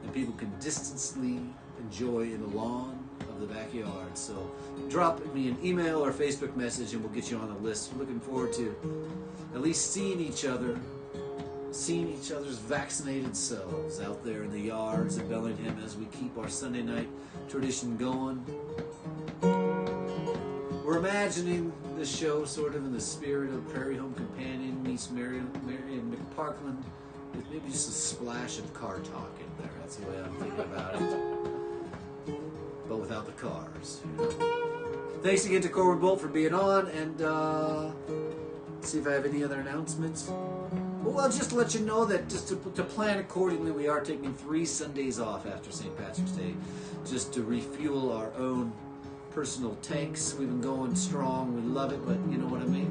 And people can distantly enjoy in the lawn of the backyard. So drop me an email or Facebook message and we'll get you on the list. We're looking forward to at least seeing each other's vaccinated selves out there in the yards of Bellingham as we keep our Sunday night tradition going. We're imagining the show sort of in the spirit of Prairie Home Companion meets Marion McParkland, with maybe just a splash of car talk in there. That's the way I'm thinking about it. But without the cars. You know. Thanks again to Corwin Bolt for being on, and see if I have any other announcements. Well, I'll just let you know that just to plan accordingly, we are taking 3 Sundays off after St. Patrick's Day, just to refuel our own personal tanks. We've been going strong. We love it, but you know what I mean?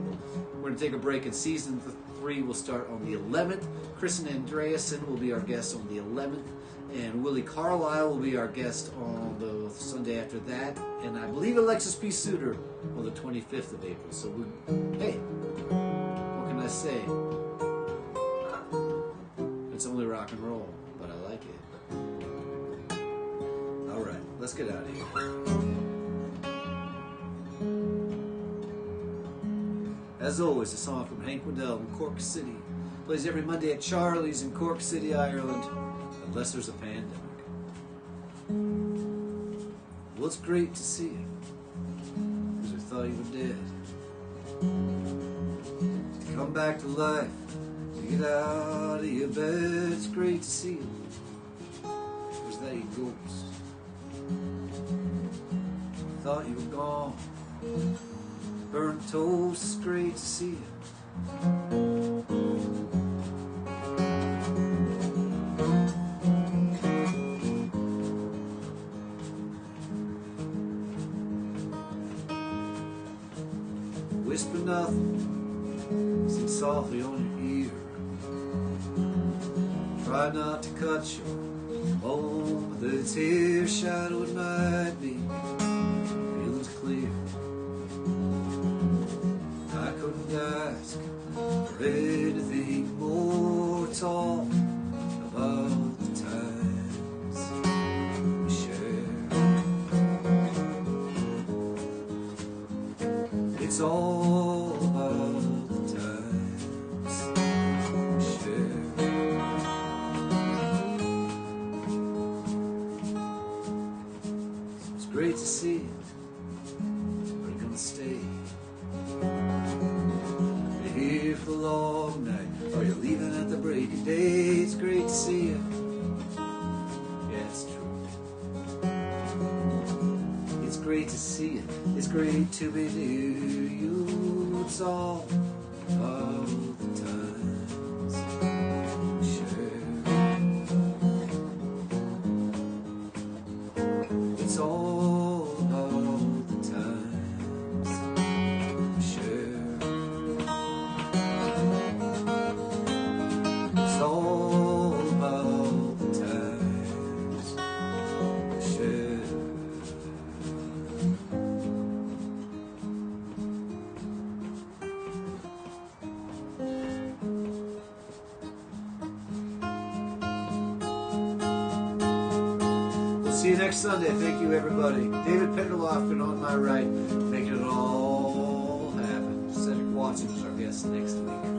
We're going to take a break, and season 3 will start on the 11th. Kristen Andreasen will be our guest on the 11th, and Willie Carlisle will be our guest on the Sunday after that, and I believe Alexis P. Suter on the 25th of April. So, hey, what can I say? It's only rock and roll, but I like it. All right, let's get out of here. As always, a song from Hank Waddell in Cork City. Plays every Monday at Charlie's in Cork City, Ireland, unless there's a pandemic. Well, it's great to see you, because we thought you were dead. To come back to life, to get out of your bed, it's great to see you. Was that your ghost? Thought you were gone. Burnt toast, it's great to see you. Whisper nothing, sing softly on your ear. Try not to cut you home with a tear. Shadow at night, me feelings clear. I couldn't ask for anything more. It's all about the times we share. It's all about the times we share. It's great to see you. We're gonna stay here for the long night. Are you leaving at the break of day? It's great to see you. Yeah, it's true. It's great to see you. It's great to be near you. It's all about the times we share. It's all about the times we share. It's all about the times we share. We'll see you next Sunday. Thank you, everybody. David Penderloffen on my right, making it all happen. Cedric Watson is our guest next week.